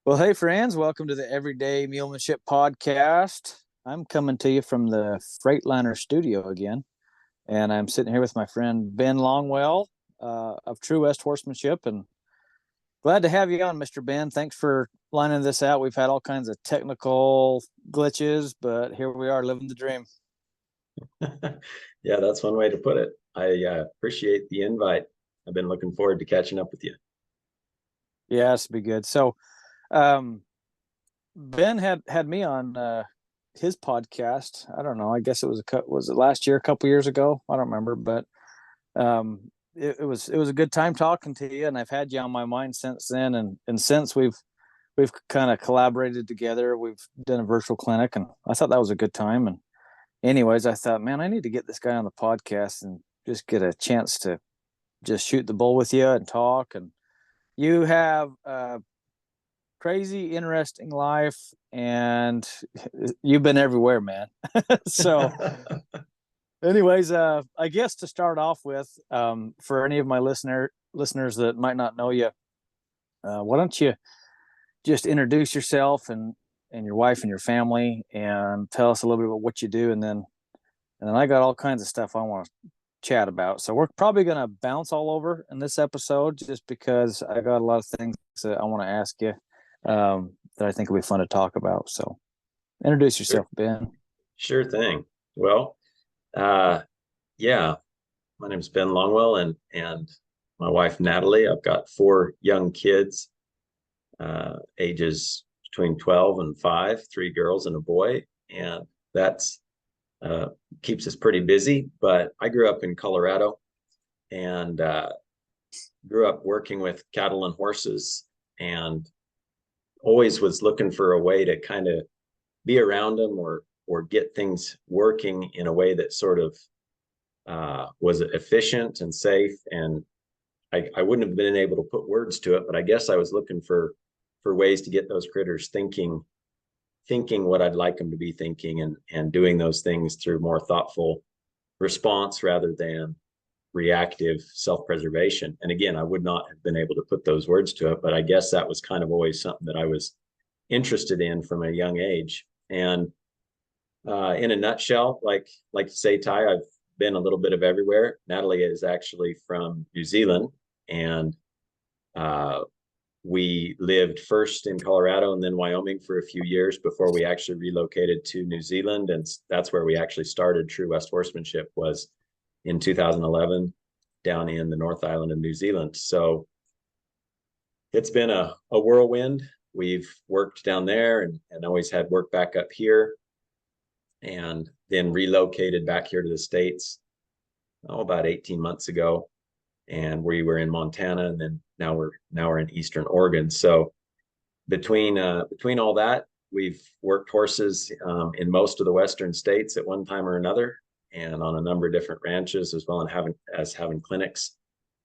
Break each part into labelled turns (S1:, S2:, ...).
S1: Well, hey, friends, welcome to the Everyday Mulemanship podcast. I'm coming to you from the Freightliner studio again, and I'm sitting here with my friend Ben Longwell of True West Horsemanship. And glad to have you on, Mr. Ben. Thanks for lining this out. We've had all kinds of technical glitches, but here we are living the dream.
S2: Yeah, that's one way to put it. I appreciate the invite. I've been looking forward to catching up with you.
S1: Yeah, this will be good. So, um, Ben had me on his podcast. I don't know. I guess it was it last year, a couple years ago. I don't remember, but it was a good time talking to you, and I've had you on my mind since then. And since we've kind of collaborated together, we've done a virtual clinic, and I thought that was a good time. And anyways, I thought, man, I need to get this guy on the podcast and just get a chance to just shoot the bull with you and talk. And you have crazy interesting life, and you've been everywhere, man. So anyways, I guess to start off with, for any of my listeners that might not know you, why don't you just introduce yourself and your wife and your family, and tell us a little bit about what you do, and then I got all kinds of stuff I want to chat about. So we're probably going to bounce all over in this episode, just because I got a lot of things that I want to ask you, that I think will be fun to talk about. So introduce
S2: Sure,
S1: yourself, Ben.
S2: sure thing. Well, uh, yeah, my name's Ben Longwell, and my wife Natalie. I've got four young kids, ages between 12 and 5, three girls and a boy, and that's uh, keeps us pretty busy. But I grew up in Colorado and grew up working with cattle and horses, and always was looking for a way to kind of be around them or get things working in a way that sort of was efficient and safe. And I wouldn't have been able to put words to it, but I guess I was looking for ways to get those critters thinking what I'd like them to be thinking, and doing those things through more thoughtful response rather than reactive self-preservation. And again, I would not have been able to put those words to it, but I guess that was kind of always something that I was interested in from a young age. And in a nutshell, like to say, Ty, I've been a little bit of everywhere. Natalie is actually from New Zealand, and uh, we lived first in Colorado and then Wyoming for a few years before we actually relocated to New Zealand, and that's where we actually started True West Horsemanship, was in 2011 down in the North Island of New Zealand. So it's been a whirlwind. We've worked down there and always had work back up here, and then relocated back here to the States about 18 months ago. And we were in Montana, and then now we're in Eastern Oregon. So between all that, we've worked horses in most of the Western states at one time or another, and on a number of different ranches, as well as having clinics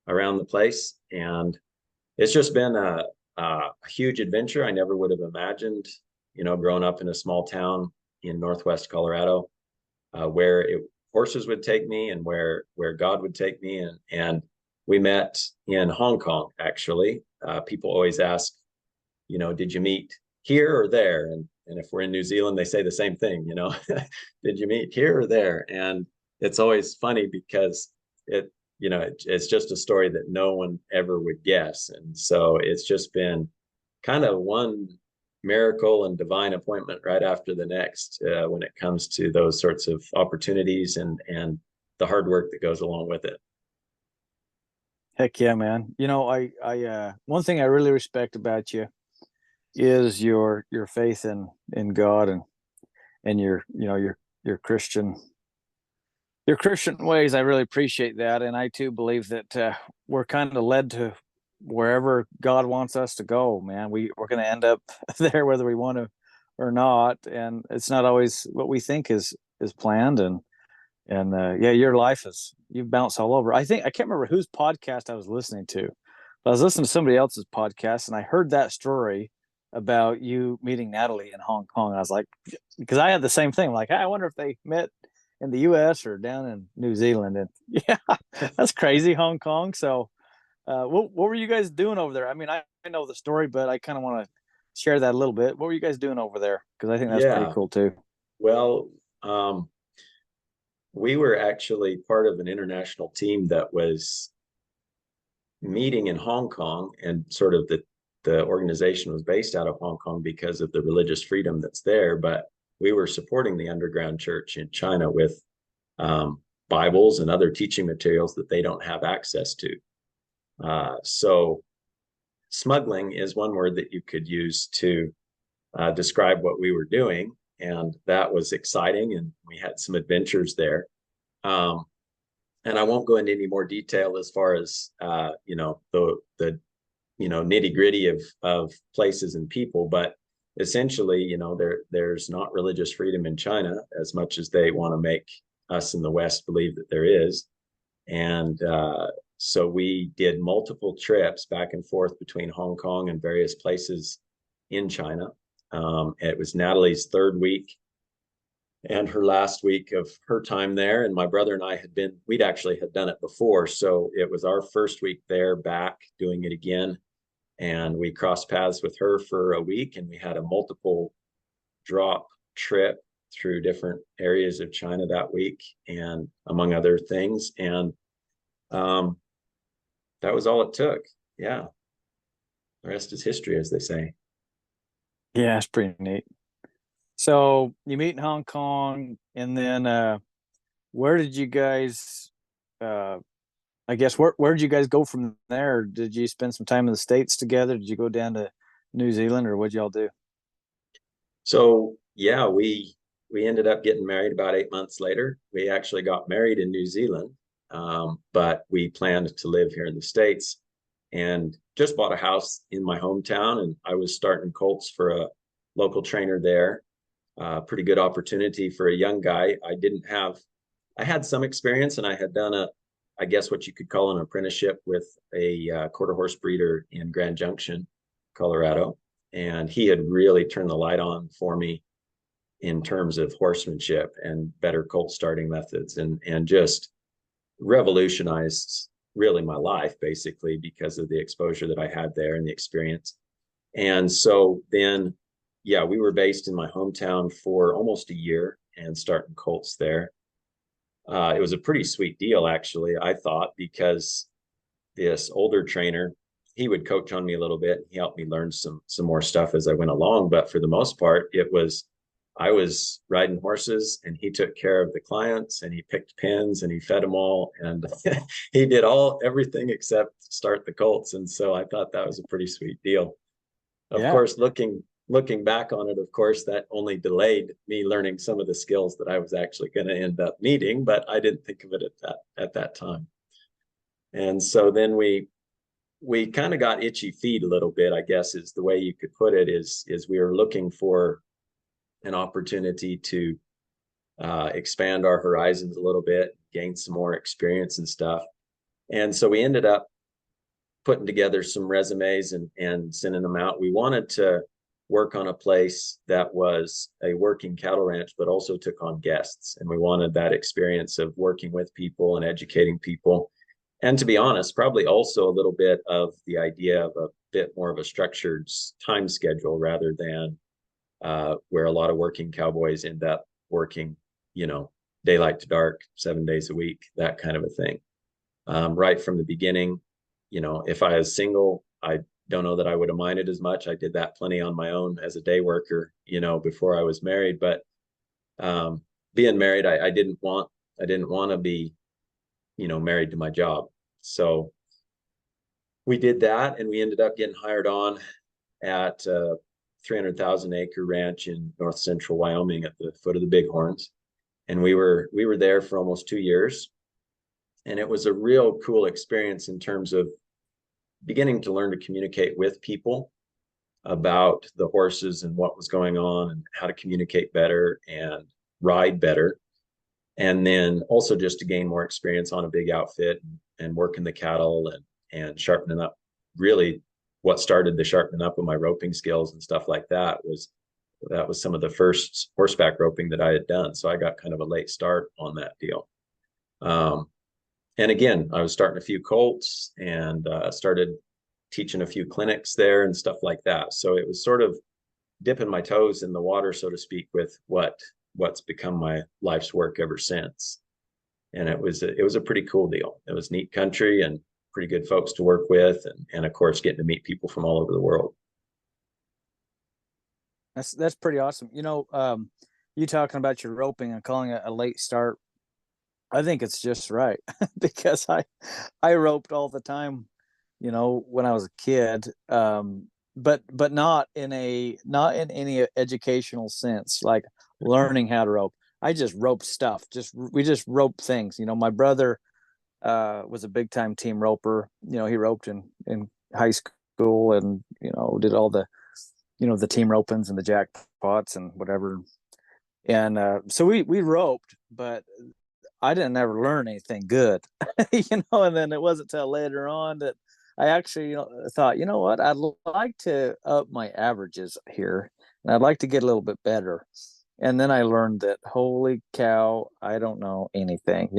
S2: around the place. And it's just been a huge adventure. I never would have imagined, growing up in a small town in Northwest Colorado, where horses would take me, and where God would take me. And we met in Hong Kong, actually. People always ask, did you meet here or there? And if we're in New Zealand, they say the same thing, did you meet here or there? And it's always funny because it's just a story that no one ever would guess. And so it's just been kind of one miracle and divine appointment right after the next, when it comes to those sorts of opportunities and the hard work that goes along with it.
S1: Heck yeah, man. One thing I really respect about you is your faith in God, and your Christian ways. I really appreciate that, and I too believe that we're kind of led to wherever God wants us to go. Man, we're going to end up there whether we want to or not, and it's not always what we think is planned. And yeah, your life is, you've bounced all over. I can't remember whose podcast I was listening to, but I was listening to somebody else's podcast, and I heard that story about you meeting Natalie in Hong Kong. I was like, because I had the same thing. Like, hey, I wonder if they met in the U.S. or down in New Zealand. And yeah, that's crazy, Hong Kong. So, what were you guys doing over there? I mean, I know the story, but I kind of want to share that a little bit. What were you guys doing over there? Because I think that's pretty
S2: Yeah.
S1: cool too.
S2: Well, we were actually part of an international team that was meeting in Hong Kong, and sort of the organization was based out of Hong Kong because of the religious freedom that's there. But we were supporting the underground church in China with Bibles and other teaching materials that they don't have access to. So smuggling is one word that you could use to describe what we were doing. And that was exciting. And we had some adventures there. Um, and I won't go into any more detail as far as, the nitty gritty of places and people, but essentially, there's not religious freedom in China as much as they want to make us in the West believe that there is. And so we did multiple trips back and forth between Hong Kong and various places in China. It was Natalie's third week and her last week of her time there. And my brother and I we'd actually had done it before. So it was our first week there, back doing it again. And we crossed paths with her for a week, and we had a multiple drop trip through different areas of China that week, and among other things. And that was all it took. Yeah. The rest is history, as they say.
S1: Yeah, it's pretty neat. So you meet in Hong Kong, and then where did you guys? Uh, I guess where did you guys go from there? Did you spend some time in the States together? Did you go down to New Zealand, or what'd y'all do?
S2: So yeah, we ended up getting married about 8 months later. We actually got married in New Zealand, but we planned to live here in the States, and just bought a house in my hometown. And I was starting colts for a local trainer there. Pretty good opportunity for a young guy. I had some experience, and I had done I guess what you could call an apprenticeship with a quarter horse breeder in Grand Junction, Colorado. And he had really turned the light on for me in terms of horsemanship and better colt starting methods, and just revolutionized really my life, basically, because of the exposure that I had there and the experience. And so then, yeah, we were based in my hometown for almost a year and starting colts there. It was a pretty sweet deal, actually, I thought, because this older trainer, he would coach on me a little bit. He helped me learn some more stuff as I went along. But for the most part, I was riding horses, and he took care of the clients, and he picked pins, and he fed them all, and he did everything except start the colts. And so I thought that was a pretty sweet deal. Of
S1: Yeah,
S2: course, looking back on it, of course, that only delayed me learning some of the skills that I was actually going to end up needing, but I didn't think of it at that time. And so then we kind of got itchy feet a little bit, I guess is the way you could put it, is we were looking for an opportunity to expand our horizons a little bit, gain some more experience and stuff. And so we ended up putting together some resumes and sending them out. We wanted to work on a place that was a working cattle ranch, but also took on guests. And we wanted that experience of working with people and educating people. And to be honest, probably also a little bit of the idea of a bit more of a structured time schedule, rather than where a lot of working cowboys end up working, daylight to dark, 7 days a week, that kind of a thing. Right from the beginning, if I was single, I don't know that I would have minded as much. I did that plenty on my own as a day worker, before I was married. But being married, I didn't want to be, married to my job. So we did that, and we ended up getting hired on at 300,000 acre ranch in north central Wyoming at the foot of the Bighorns. And we were there for almost 2 years. And it was a real cool experience in terms of beginning to learn to communicate with people about the horses and what was going on and how to communicate better and ride better. And then also just to gain more experience on a big outfit and working the cattle and sharpening up. Really, what started the sharpening up of my roping skills and stuff like that was some of the first horseback roping that I had done. So I got kind of a late start on that deal. And again, I was starting a few colts and started teaching a few clinics there and stuff like that. So it was sort of dipping my toes in the water, so to speak, with what's become my life's work ever since. And it was a pretty cool deal. It was neat country and pretty good folks to work with, and of course getting to meet people from all over the world.
S1: That's pretty awesome. You talking about your roping and calling it a late start. I think it's just right because I roped all the time, when I was a kid. But not in any educational sense, like learning how to rope. I just roped stuff. We just roped things. My brother was a big time team roper. He roped in high school and did all the team ropings and the jackpots and whatever. And so we roped, but I didn't ever learn anything good, and then it wasn't until later on that I actually, thought, what, I'd like to up my averages here and I'd like to get a little bit better. And then I learned that, holy cow, I don't know anything,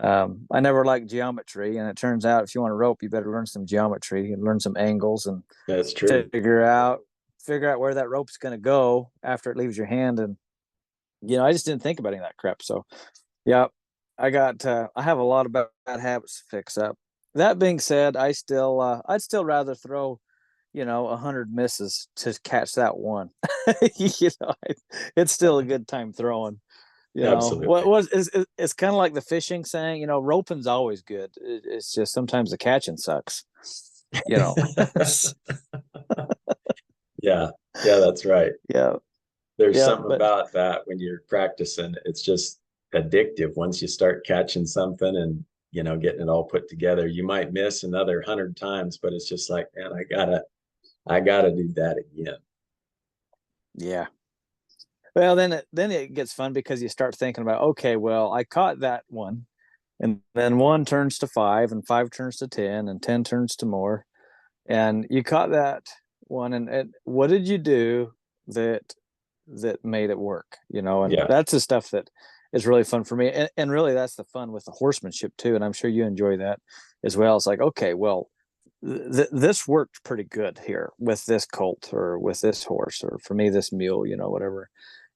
S1: I never liked geometry, and it turns out if you want to rope, you better learn some geometry and learn some angles and
S2: That's true.
S1: figure out where that rope's going to go after it leaves your hand. And, I just didn't think about any of that crap. So yeah, I have a lot of bad habits to fix up. That being said, I'd still rather throw, 100 misses to catch that one. It's still a good time throwing. What
S2: Absolutely.
S1: was it's kind of like the fishing saying, roping's always good. It's just sometimes the catching sucks.
S2: Yeah, yeah, that's right.
S1: Yeah,
S2: There's
S1: yeah,
S2: something
S1: but
S2: about that when you're practicing. It's just addictive once you start catching something and getting it all put together. You might miss another 100 times, but it's just like, man, I gotta do that again.
S1: yeah. Well, then it gets fun because you start thinking about, okay, well, I caught that one, and then one turns to five, and five turns to 10, and 10 turns to more, and you caught that one, and what did you do that made it work? And
S2: Yeah.
S1: that's the stuff that is really fun for me, and really that's the fun with the horsemanship too, and I'm sure you enjoy that as well. It's like, okay, well, this worked pretty good here with this colt or with this horse or for me this mule, whatever.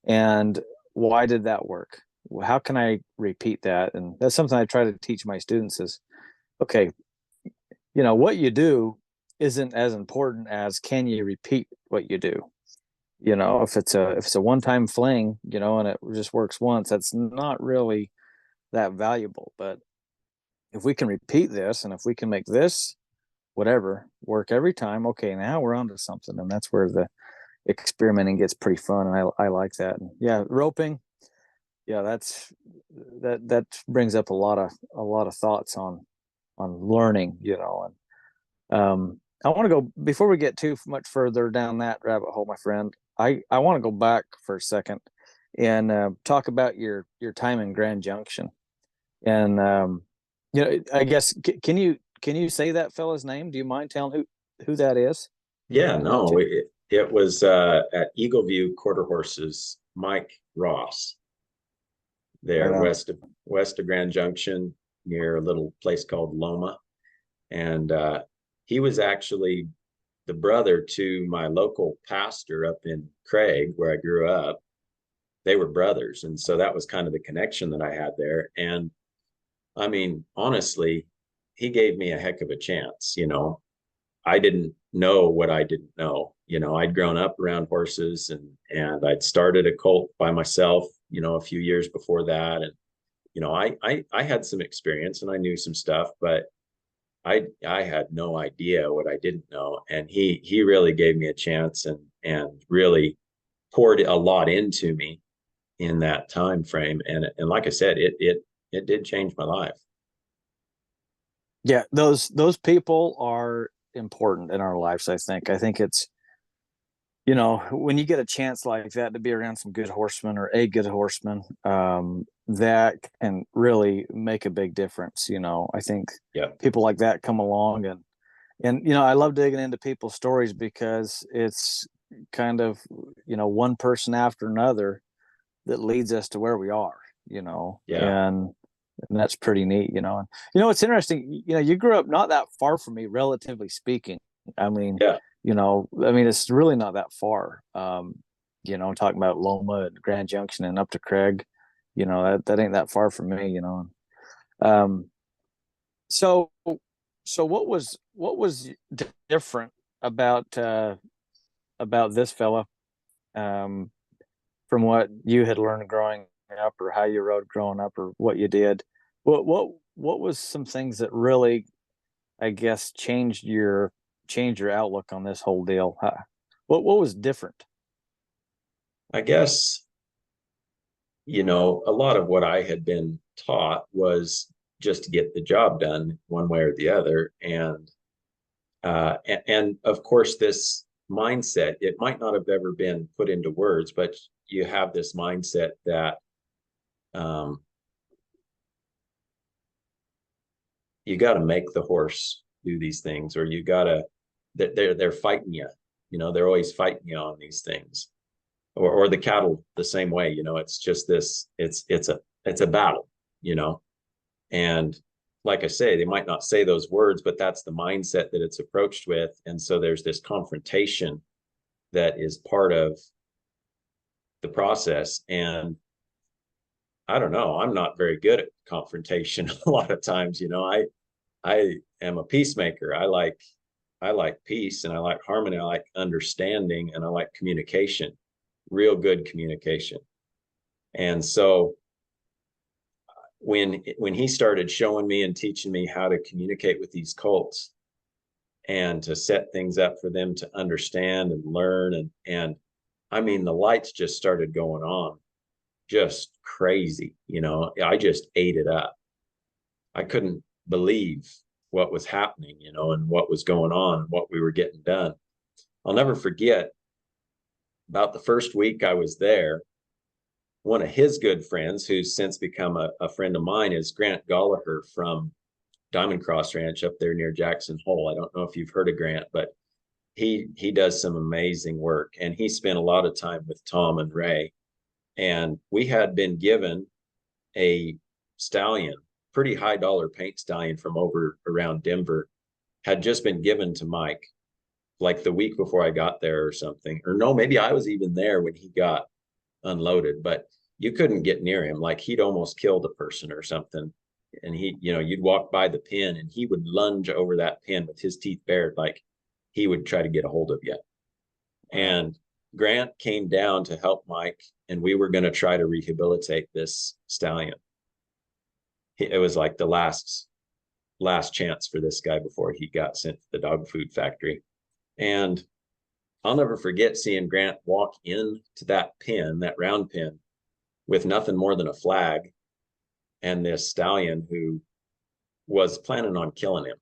S1: And why did that work? How can I repeat that? And that's something I try to teach my students is, okay, what you do isn't as important as can you repeat what you do. If it's a one-time fling, and it just works once, that's not really that valuable. But if we can repeat this and if we can make this whatever work every time, okay, now we're onto something. And that's where the experimenting gets pretty fun. And I like that. And yeah, roping, yeah, that brings up a lot of thoughts on learning, and I want to go before we get too much further down that rabbit hole, my friend. I want to go back for a second and talk about your time in Grand Junction. And I guess can you say that fella's name? Do you mind telling who that is?
S2: Yeah,
S1: By
S2: no, it was at Eagle View Quarter Horses, Mike Ross,
S1: right
S2: there
S1: on.
S2: west of Grand Junction near a little place called Loma. And he was actually the brother to my local pastor up in Craig, where I grew up. They were brothers. And so that was kind of the connection that I had there. And I mean, honestly, he gave me a heck of a chance. I didn't know what I didn't know. I'd grown up around horses, and I'd started a colt by myself, a few years before that. And, I had some experience and I knew some stuff, but I had no idea what I didn't know. And he really gave me a chance and really poured a lot into me in that time frame. And like I said, it did change my life.
S1: Yeah, those people are important in our lives. I think it's when you get a chance like that to be around some good horsemen or a good horseman, that can really make a big difference. I think
S2: Yeah.
S1: people like that come along, and I love digging into people's stories because it's kind of one person after another that leads us to where we are.
S2: Yeah.
S1: And and that's pretty neat, you know. And you know, it's interesting. You know, you grew up not that far from me, relatively speaking. I mean,
S2: Yeah.
S1: you know, I mean, it's really not that far. You know, talking about Loma and Grand Junction and up to Craig, you know, that ain't that far from me, you know. Um, so, so what was different about this fella, um, from what you had learned growing up, or how you rode growing up, or what you did? What was some things that really, I guess, changed your outlook on this whole deal? What was different?
S2: I guess, a lot of what I had been taught was just to get the job done one way or the other. And of course, this mindset, it might not have ever been put into words, but you have this mindset that um, you got to make the horse do these things, or you got to, that they're fighting you. They're always fighting you on these things, or the cattle the same way. It's just this. It's a battle. You know, and like I say, they might not say those words, but that's the mindset that it's approached with. And so there's this confrontation that is part of the process. And I don't know, I'm not very good at confrontation a lot of times. I am a peacemaker. I like peace, and I like harmony. I like understanding, and I like communication, real good communication. And so when he started showing me and teaching me how to communicate with these colts and to set things up for them to understand and learn, and I mean, the lights just started going on, just crazy. I just ate it up. I couldn't believe what was happening, and what was going on and what we were getting done. I'll never forget, about the first week I was there, one of his good friends, who's since become a friend of mine, is Grant Gallagher from Diamond Cross Ranch up there near Jackson Hole. I don't know if you've heard of Grant, but he does some amazing work, and he spent a lot of time with Tom and Ray. And we had been given a stallion, pretty high dollar paint stallion from over around Denver, had just been given to Mike like the week before I got there or something. Or no, maybe I was even there when he got unloaded, but you couldn't get near him. Like, he'd almost killed a person or something. And you'd walk by the pen and he would lunge over that pen with his teeth bared, like he would try to get a hold of you. And Grant came down to help Mike, and we were going to try to rehabilitate this stallion. It was like the last chance for this guy before he got sent to the dog food factory. And I'll never forget seeing Grant walk into that pen, that round pen, with nothing more than a flag and this stallion who was planning on killing him.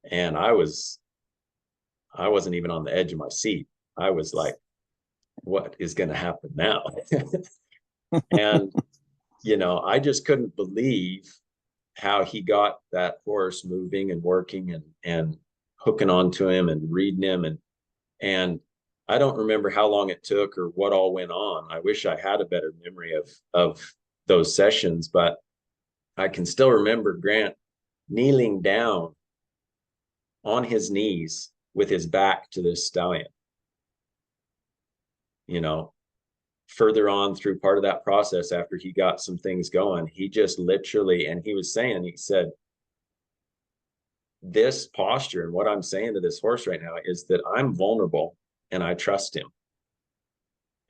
S2: And I wasn't even on the edge of my seat. I was like, what is going to happen now? And, I just couldn't believe how he got that horse moving and working, and hooking onto him and reading him. And I don't remember how long it took or what all went on. I wish I had a better memory of those sessions, but I can still remember Grant kneeling down on his knees with his back to this stallion. Further on through part of that process, after he got some things going, he just literally, and he said, this posture and what I'm saying to this horse right now is that I'm vulnerable and I trust him.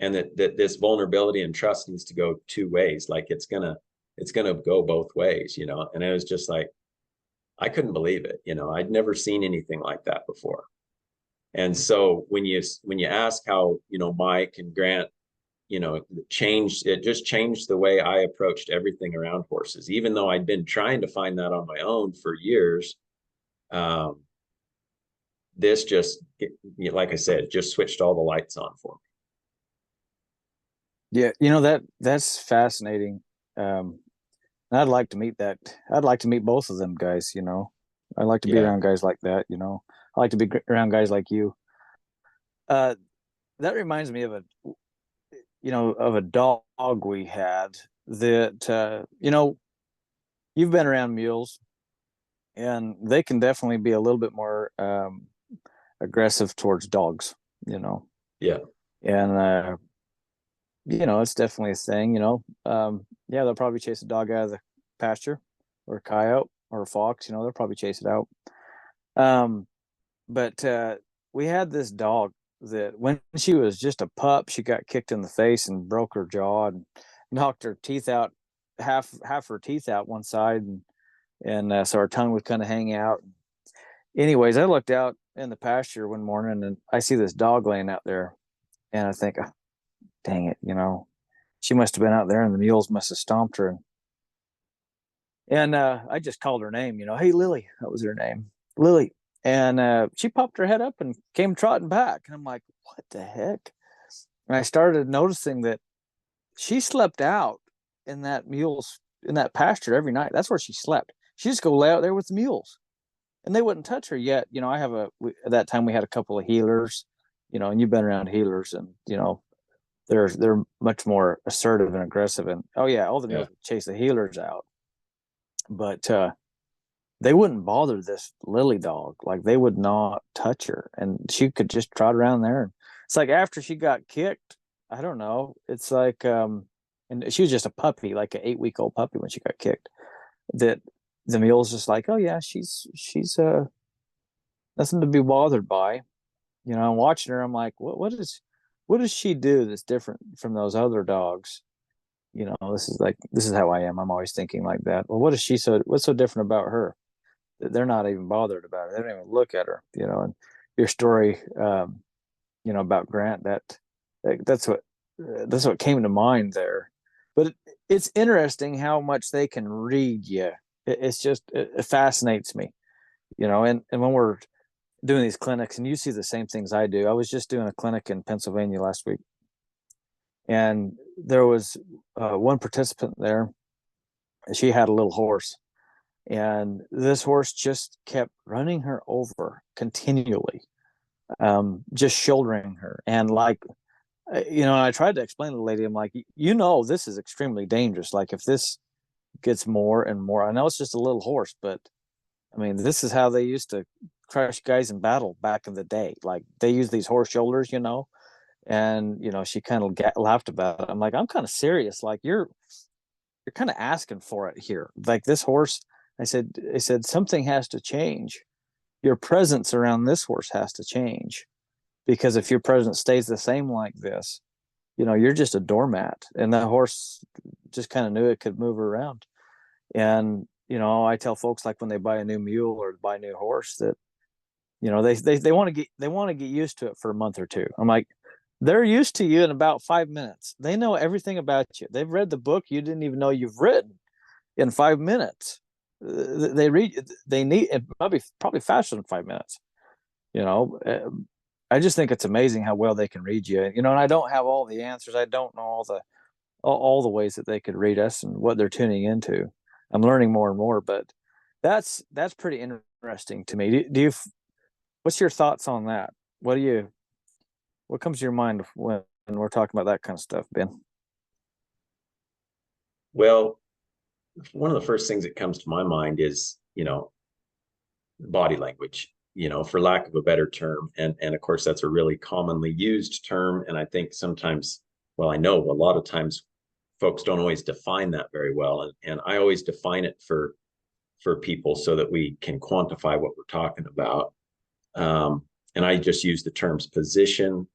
S2: And that this vulnerability and trust needs to go two ways. Like, it's gonna go both ways, And it was just like, I couldn't believe it. I'd never seen anything like that before. And so when you ask how, Mike and Grant, it just changed the way I approached everything around horses, even though I'd been trying to find that on my own for years. This just, like I said, just switched all the lights on for
S1: Yeah, that's fascinating. Um, I'd like to meet that. I'd like to meet both of them guys. I'd like to
S2: me.
S1: be
S2: Yeah.
S1: around guys like that. I like to be around guys like you. Uh, that reminds me of a dog we had that you've been around mules, and they can definitely be a little bit more aggressive towards dogs. You know,
S2: Yeah.
S1: and it's definitely a thing. Yeah, they'll probably chase a dog out of the pasture, or a coyote, or a fox. They'll probably chase it out. Um, but we had this dog that when she was just a pup, she got kicked in the face and broke her jaw and knocked her teeth out, half her teeth out one side, and so her tongue would kind of hang out. Anyways, I looked out in the pasture one morning and I see this dog laying out there, and I think, oh, dang it, she must have been out there and the mules must have stomped her. And I just called her name, hey, Lily, that was her name, Lily. And she popped her head up and came trotting back. And I'm like, what the heck? And I started noticing that she slept out in that pasture every night. That's where she slept. She just go lay out there with the mules, and they wouldn't touch her yet. At that time we had a couple of healers, and you've been around healers, and they're much more assertive and aggressive. And oh yeah, all the
S2: Yeah.
S1: mules would chase the healers out, but they wouldn't bother this Lily dog. Like, they would not touch her, and she could just trot around there. It's like after she got kicked, I don't know. It's like, and she was just a puppy, like an 8-week old puppy when she got kicked. That the mule's just like, oh yeah, she's nothing to be bothered by. I'm watching her. I'm like, what does she do that's different from those other dogs? This is how I am. I'm always thinking like that. Well, what's so different about her? They're not even bothered about her. They don't even look at her. And your story, about Grant, that's what came to mind there. But it's interesting how much they can read you. It fascinates me, and when we're doing these clinics, and you see the same things I do. I was just doing a clinic in Pennsylvania last week, and there was one participant there. She had a little horse, and this horse just kept running her over continually, just shouldering her. And like, I tried to explain to the lady, I'm like, this is extremely dangerous. Like, if this gets more and more, I know it's just a little horse, but I mean, this is how they used to crush guys in battle back in the day. Like, they use these horse shoulders, and she kind of laughed about it. I'm like, I'm kind of serious. Like, you're kind of asking for it here. Like, this horse, I said something has to change. Your presence around this horse has to change, because if your presence stays the same like this, you're just a doormat, and that horse just kind of knew it could move around. And I tell folks, like, when they buy a new mule or buy a new horse, that they want to get used to it for a month or two. I'm like, they're used to you in about 5 minutes. They know everything about you. They've read the book you didn't even know you've written in 5 minutes. They read. They need it probably faster than 5 minutes. You know, I just think it's amazing how well they can read you. And I don't have all the answers. I don't know all the ways that they could read us and what they're tuning into. I'm learning more and more, but that's pretty interesting to me. Do you? What's your thoughts on that? What comes to your mind when we're talking about that kind of stuff, Ben?
S2: Well, one of the first things that comes to my mind is, body language, for lack of a better term. And of course, that's a really commonly used term. And I think sometimes, well, I know a lot of times folks don't always define that very well. And I always define it for people so that we can quantify what we're talking about. And I just use the terms position,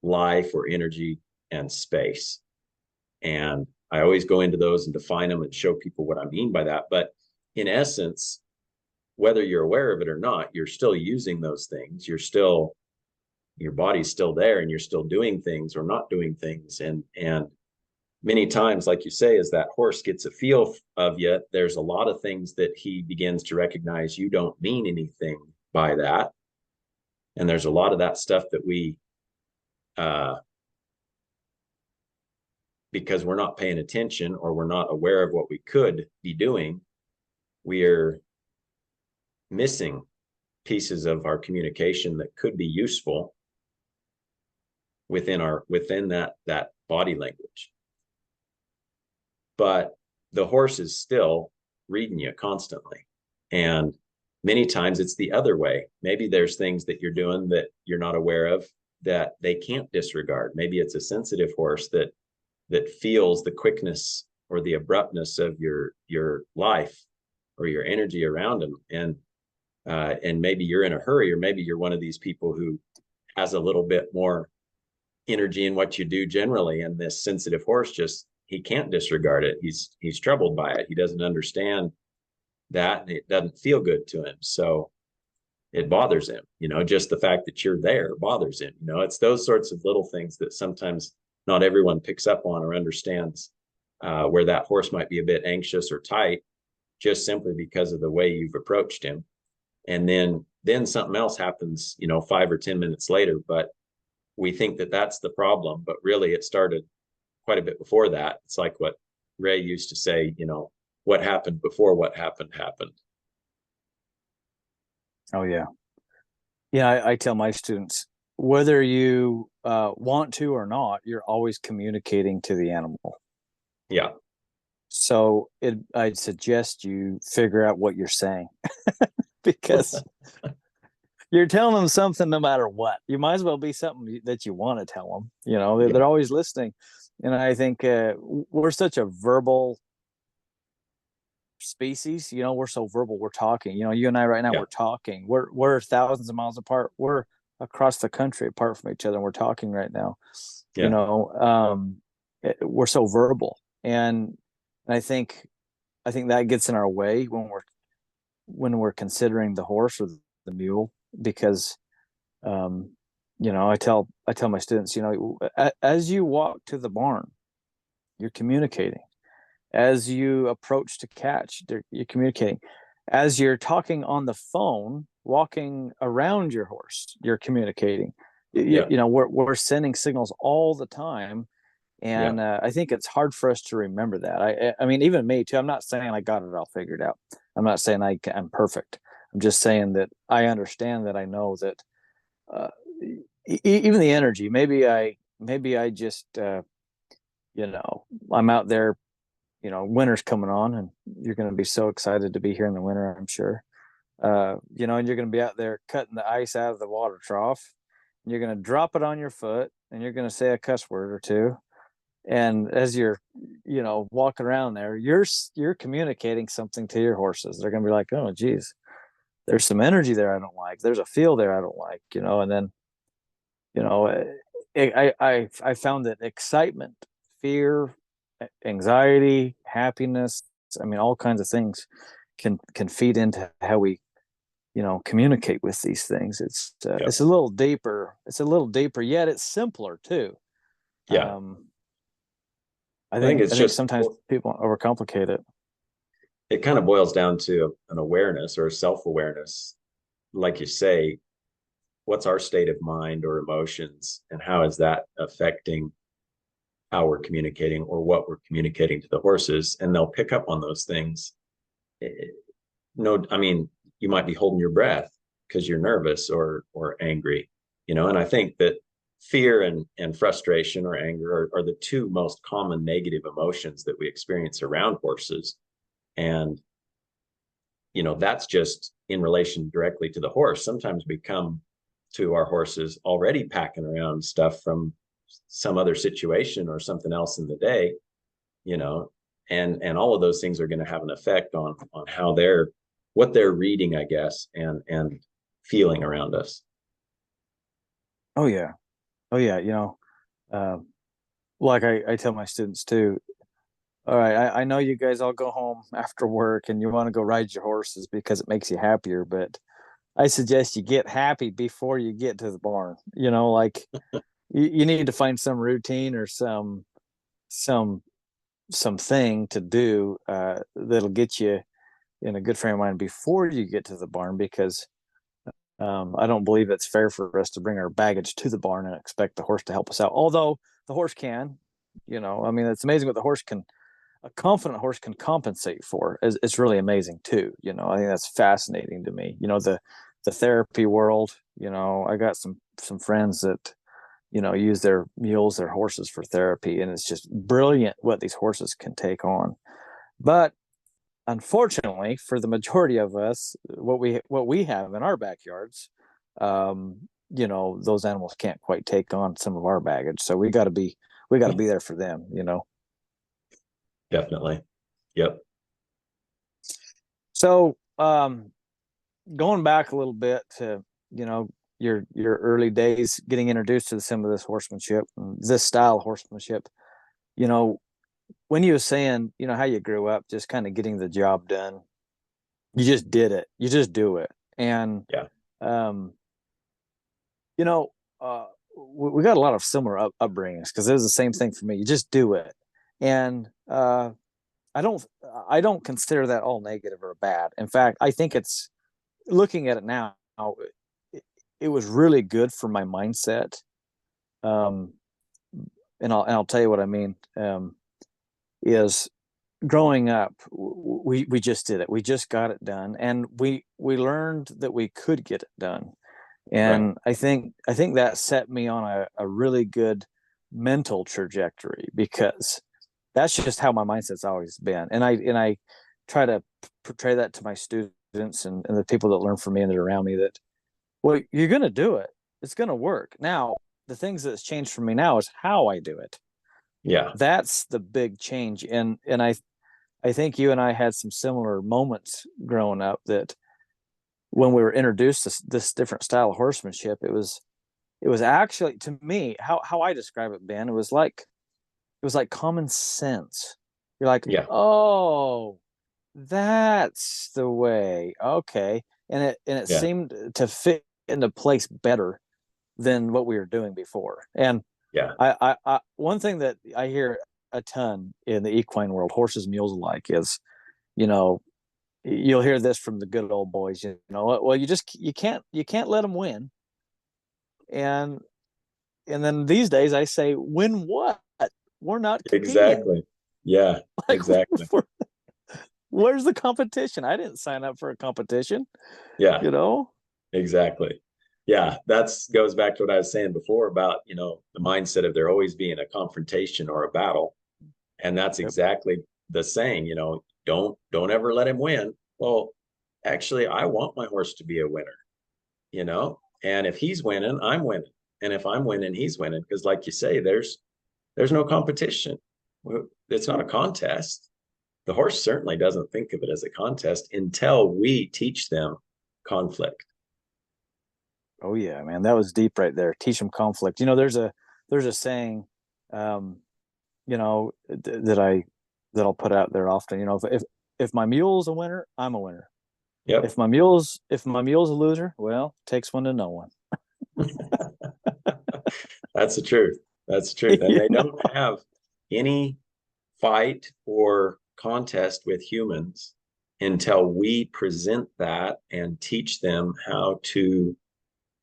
S2: life or energy, and space. And I always go into those and define them and show people what I mean by that. But in essence, whether you're aware of it or not, you're still using those things. Your body's still there, and you're still doing things or not doing things. And many times, like you say, as that horse gets a feel of you, there's a lot of things that he begins to recognize you don't mean anything by that. And there's a lot of that stuff that we, because we're not paying attention or we're not aware of what we could be doing, we're missing pieces of our communication that could be useful within that body language. but the horse is still reading you constantly. And many times it's the other way. Maybe there's things that you're doing that you're not aware of that they can't disregard. Maybe it's a sensitive horse that feels the quickness or the abruptness of your life or your energy around them. And maybe you're in a hurry, or maybe you're one of these people who has a little bit more energy in what you do generally, and this sensitive horse just, he can't disregard it. He's troubled by it. He doesn't understand that, and it doesn't feel good to him, so it bothers him. Just the fact that you're there bothers him. It's those sorts of little things that sometimes not everyone picks up on or understands, where that horse might be a bit anxious or tight just simply because of the way you've approached him. And then something else happens 5 or 10 minutes later, but we think that that's the problem, but really it started quite a bit before that. It's like what Ray used to say, what happened before what happened happened.
S1: Oh yeah. Yeah, I tell my students, whether you want to or not, you're always communicating to the animal.
S2: Yeah.
S1: So I'd suggest you figure out what you're saying because you're telling them something no matter what. You might as well be something that you want to tell them. They're always listening. And I think we're such a verbal species. We're so verbal. We're talking. You and I right now, we're talking. We're thousands of miles apart. We're across the country apart from each other, and we're talking right now. We're so verbal, and I think that gets in our way when we're considering the horse or the mule, because I tell my students, as you walk to the barn, you're communicating. As you approach to catch, you're communicating. As you're talking on the phone, walking around your horse, you're communicating. We're sending signals all the time, and I think it's hard for us to remember that. I mean, even me too. I'm not saying I got it all figured out. I'm not saying I'm perfect. I'm just saying that I understand, that I know that even the energy. Maybe I just I'm out there. Winter's coming on, and you're going to be so excited to be here in the winter, I'm sure. And you're going to be out there cutting the ice out of the water trough, and you're going to drop it on your foot, and you're going to say a cuss word or two. And as you're, walking around there, you're communicating something to your horses. They're going to be like, oh, geez, there's some energy there I don't like. There's a feel there I don't like, and then, I found that excitement, fear, anxiety, happiness, I mean, all kinds of things can feed into how we communicate with these things. It's a little deeper, yet it's simpler too.
S2: Yeah.
S1: I
S2: think
S1: think sometimes people overcomplicate it.
S2: It kind of boils down to an awareness or self-awareness. Like you say, what's our state of mind or emotions, and how is that affecting how we're communicating or what we're communicating to the horses? And they'll pick up on those things. I mean, you might be holding your breath because you're nervous or angry, and I think that fear and frustration or anger are the two most common negative emotions that we experience around horses. And that's just in relation directly to the horse. Sometimes we come to our horses already packing around stuff from some other situation or something else in the day, and all of those things are going to have an effect on how what they're reading, I guess, and feeling around us.
S1: Oh yeah. Like I tell my students too, all right, I know you guys all go home after work and you want to go ride your horses because it makes you happier, but I suggest you get happy before you get to the barn. Like you need to find some routine or something to do that'll get you in a good frame of mind before you get to the barn, because I don't believe it's fair for us to bring our baggage to the barn and expect the horse to help us out. Although the horse can, I mean, it's amazing what a confident horse can compensate for. It's really amazing too. I think that's fascinating to me. The therapy world. I got some friends that use their mules, their horses for therapy. And it's just brilliant what these horses can take on. But unfortunately, for the majority of us, what we have in our backyards, those animals can't quite take on some of our baggage. So we got to be there for them.
S2: Definitely. Yep.
S1: So going back a little bit to your early days getting introduced to some of this horsemanship, this style of horsemanship, you know when you were saying how you grew up just kind of getting the job done, you just did it, you just do it. And
S2: Yeah.
S1: um you know we got a lot of similar upbringings, because it was the same thing for me. You just do it. And i don't I don't consider that all negative or bad. In fact, I think it's, looking at it now, it was really good for my mindset. Um, and I'll tell you what I mean. Is growing up, we just did it. We just got it done, and we learned that we could get it done.
S2: Right.
S1: And I think that set me on a really good mental trajectory, because that's just how my mindset's always been. And I try to portray that to my students and the people that learn from me and that are around me, that, well, you're going to do it. It's going to work. Now, the things that's changed for me now is how I do it.
S2: Yeah.
S1: That's the big change. And I think you and I had some similar moments growing up, that when we were introduced to this different style of horsemanship, it was actually, to me, how I describe it, Ben, it was like common sense. You're like,
S2: Yeah.
S1: oh, that's the way. Okay. And it
S2: Yeah.
S1: seemed to fit into place better than what we were doing before. And
S2: Yeah.
S1: one thing that I hear a ton in the equine world, horses, mules alike, is, you know, you'll hear this from the good old boys, well, you can't let them win. And then these days I say, win what? We're not competing.
S2: Exactly. Yeah.
S1: Like,
S2: Exactly.
S1: where's the competition? I didn't sign up for a competition,
S2: Yeah.
S1: you know?
S2: Exactly. Yeah, that's goes back to what I was saying before about, the mindset of there always being a confrontation or a battle. And that's
S1: Yep.
S2: exactly the saying, don't ever let him win. Well, actually, I want my horse to be a winner. And if he's winning, I'm winning. And if I'm winning, he's winning. Because like you say, there's no competition. It's not a contest. The horse certainly doesn't think of it as a contest until we teach them conflict.
S1: Oh yeah, man, that was deep right there. Teach them conflict. There's a saying, um, that I'll put out there often. If my mule's a winner, I'm a winner.
S2: Yep.
S1: If my mule's a loser, well, takes one to know one.
S2: That's the truth. That's the truth. And they
S1: You
S2: don't have any fight or contest with humans until we present that and teach them how to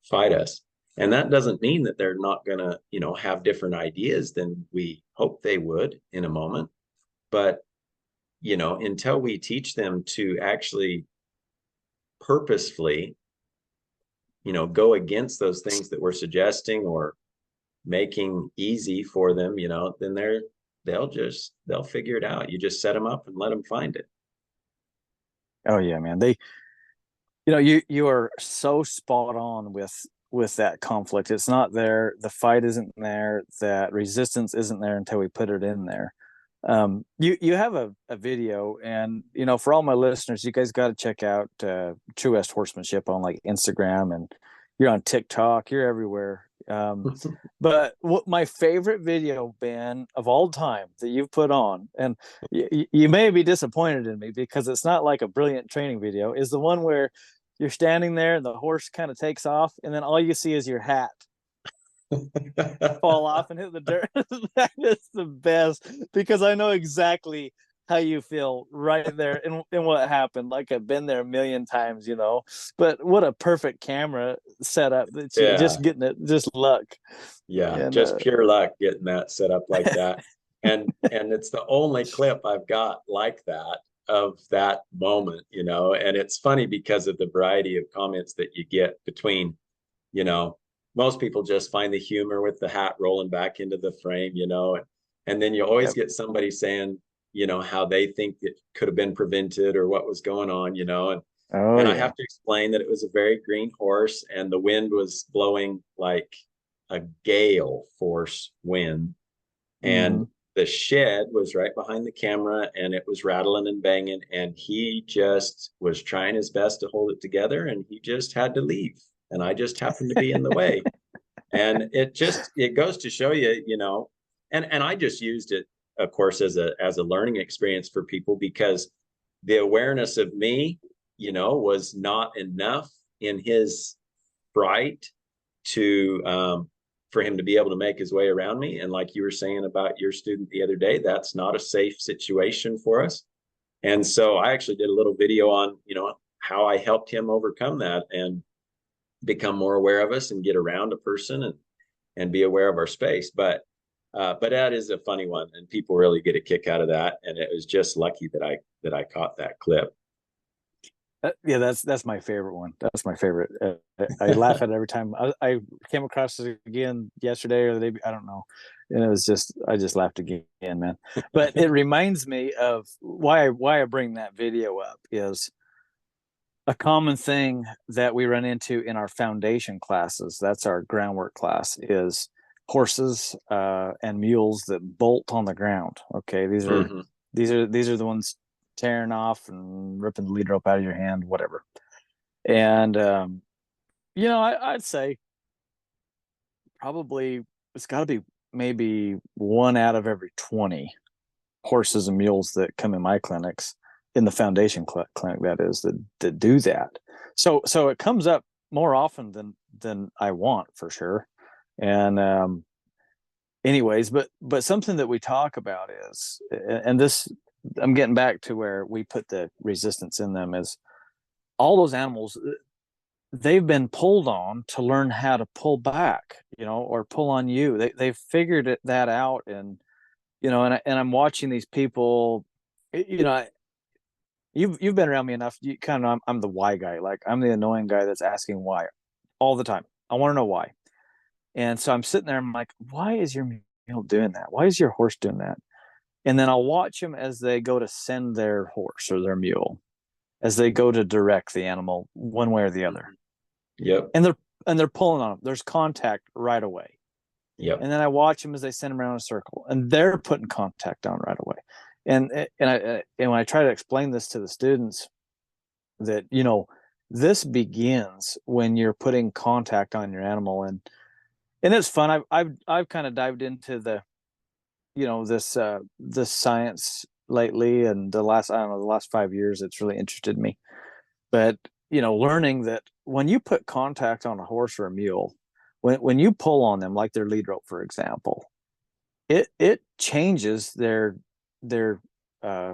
S2: fight us. And that doesn't mean that they're not going to, have different ideas than we hope they would in a moment. But, until we teach them to actually purposefully, go against those things that we're suggesting or making easy for them, then they'll figure it out. You just set them up and let them find it.
S1: Oh yeah, man. You are so spot on with that conflict. It's not there. The fight isn't there. That resistance isn't there until we put it in there. You have a video, and for all my listeners, you guys got to check out True West Horsemanship on like Instagram, and you're on TikTok. You're everywhere. But what my favorite video, Ben, of all time that you've put on, and you may be disappointed in me because it's not like a brilliant training video, is the one where you're standing there and the horse kind of takes off, and then all you see is your hat fall off and hit the dirt. That is the best, because I know exactly how you feel right there in what happened. Like, I've been there a million times, but what a perfect camera setup that you
S2: Yeah.
S1: just getting it, just luck.
S2: Yeah.
S1: And
S2: Just pure luck getting that set up like that. And it's the only clip I've got like that of that moment, and it's funny because of the variety of comments that you get between, you know, most people just find the humor with the hat rolling back into the frame, and then you always
S1: Yep.
S2: get somebody saying, how they think it could have been prevented or what was going on,
S1: Oh
S2: and I
S1: yeah.
S2: have to explain that it was a very green horse and the wind was blowing like a gale force wind.
S1: Mm-hmm.
S2: And the shed was right behind the camera and it was rattling and banging. And he just was trying his best to hold it together and he just had to leave. And I just happened to be in the way. And it goes to show you, and I just used it, of course, as a learning experience for people because the awareness of me, was not enough in his fright to for him to be able to make his way around me. And like you were saying about your student the other day, that's not a safe situation for us. And so I actually did a little video on, how I helped him overcome that and become more aware of us and get around a person and be aware of our space. But that is a funny one, and people really get a kick out of that. And it was just lucky that I caught that clip.
S1: Yeah, that's my favorite one. That's my favorite. I laugh at it every time. I came across it again yesterday or the day, I don't know, and it was just I just laughed again, man. But it reminds me of why I bring that video up is a common thing that we run into in our foundation classes. That's our groundwork class is horses and mules that bolt on the ground. Okay,
S2: Mm-hmm.
S1: these are the ones tearing off and ripping the lead rope out of your hand, whatever. And I'd say probably it's got to be maybe 1 out of every 20 horses and mules that come in my clinics in the foundation clinic that do that. So it comes up more often than I want for sure. And anyways, but something that we talk about is, and this I'm getting back to where we put the resistance in them is all those animals, they've been pulled on to learn how to pull back, or pull on you. They've figured that out. And and I'm watching these people, you've been around me enough. You kind of know I'm the why guy. Like I'm the annoying guy that's asking why all the time. I want to know why. And so I'm sitting there. I'm like, why is your mule doing that? Why is your horse doing that? And then I'll watch them as they go to send their horse or their mule, as they go to direct the animal one way or the other.
S2: Yep.
S1: And they're pulling on them. There's contact right away.
S2: Yep.
S1: And then I watch them as they send them around in a circle, and they're putting contact on right away. And when I try to explain this to the students, that this begins when you're putting contact on your animal, and it's fun. I've kind of dived into the this science lately, and the last 5 years it's really interested me. But learning that when you put contact on a horse or a mule, when you pull on them like their lead rope, for example, it changes their uh,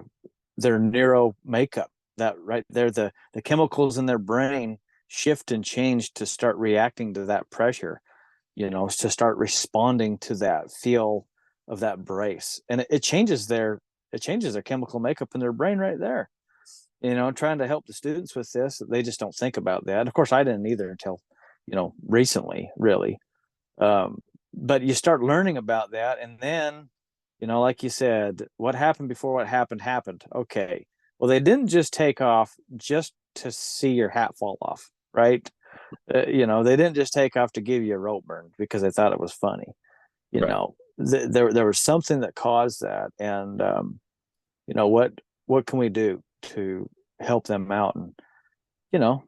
S1: their neuro makeup. That right there, the chemicals in their brain shift and change to start reacting to that pressure. To start responding to that feel of that brace, and it changes their chemical makeup in their brain right there. Trying to help the students with this, they just don't think about that. Of course, I didn't either until recently, really. But you start learning about that, and then like you said, what happened before what happened. Okay, well, they didn't just take off just to see your hat fall off, right? They didn't just take off to give you a rope burn because they thought it was funny.
S2: Right.
S1: There was something that caused that. And what can we do to help them out? And you know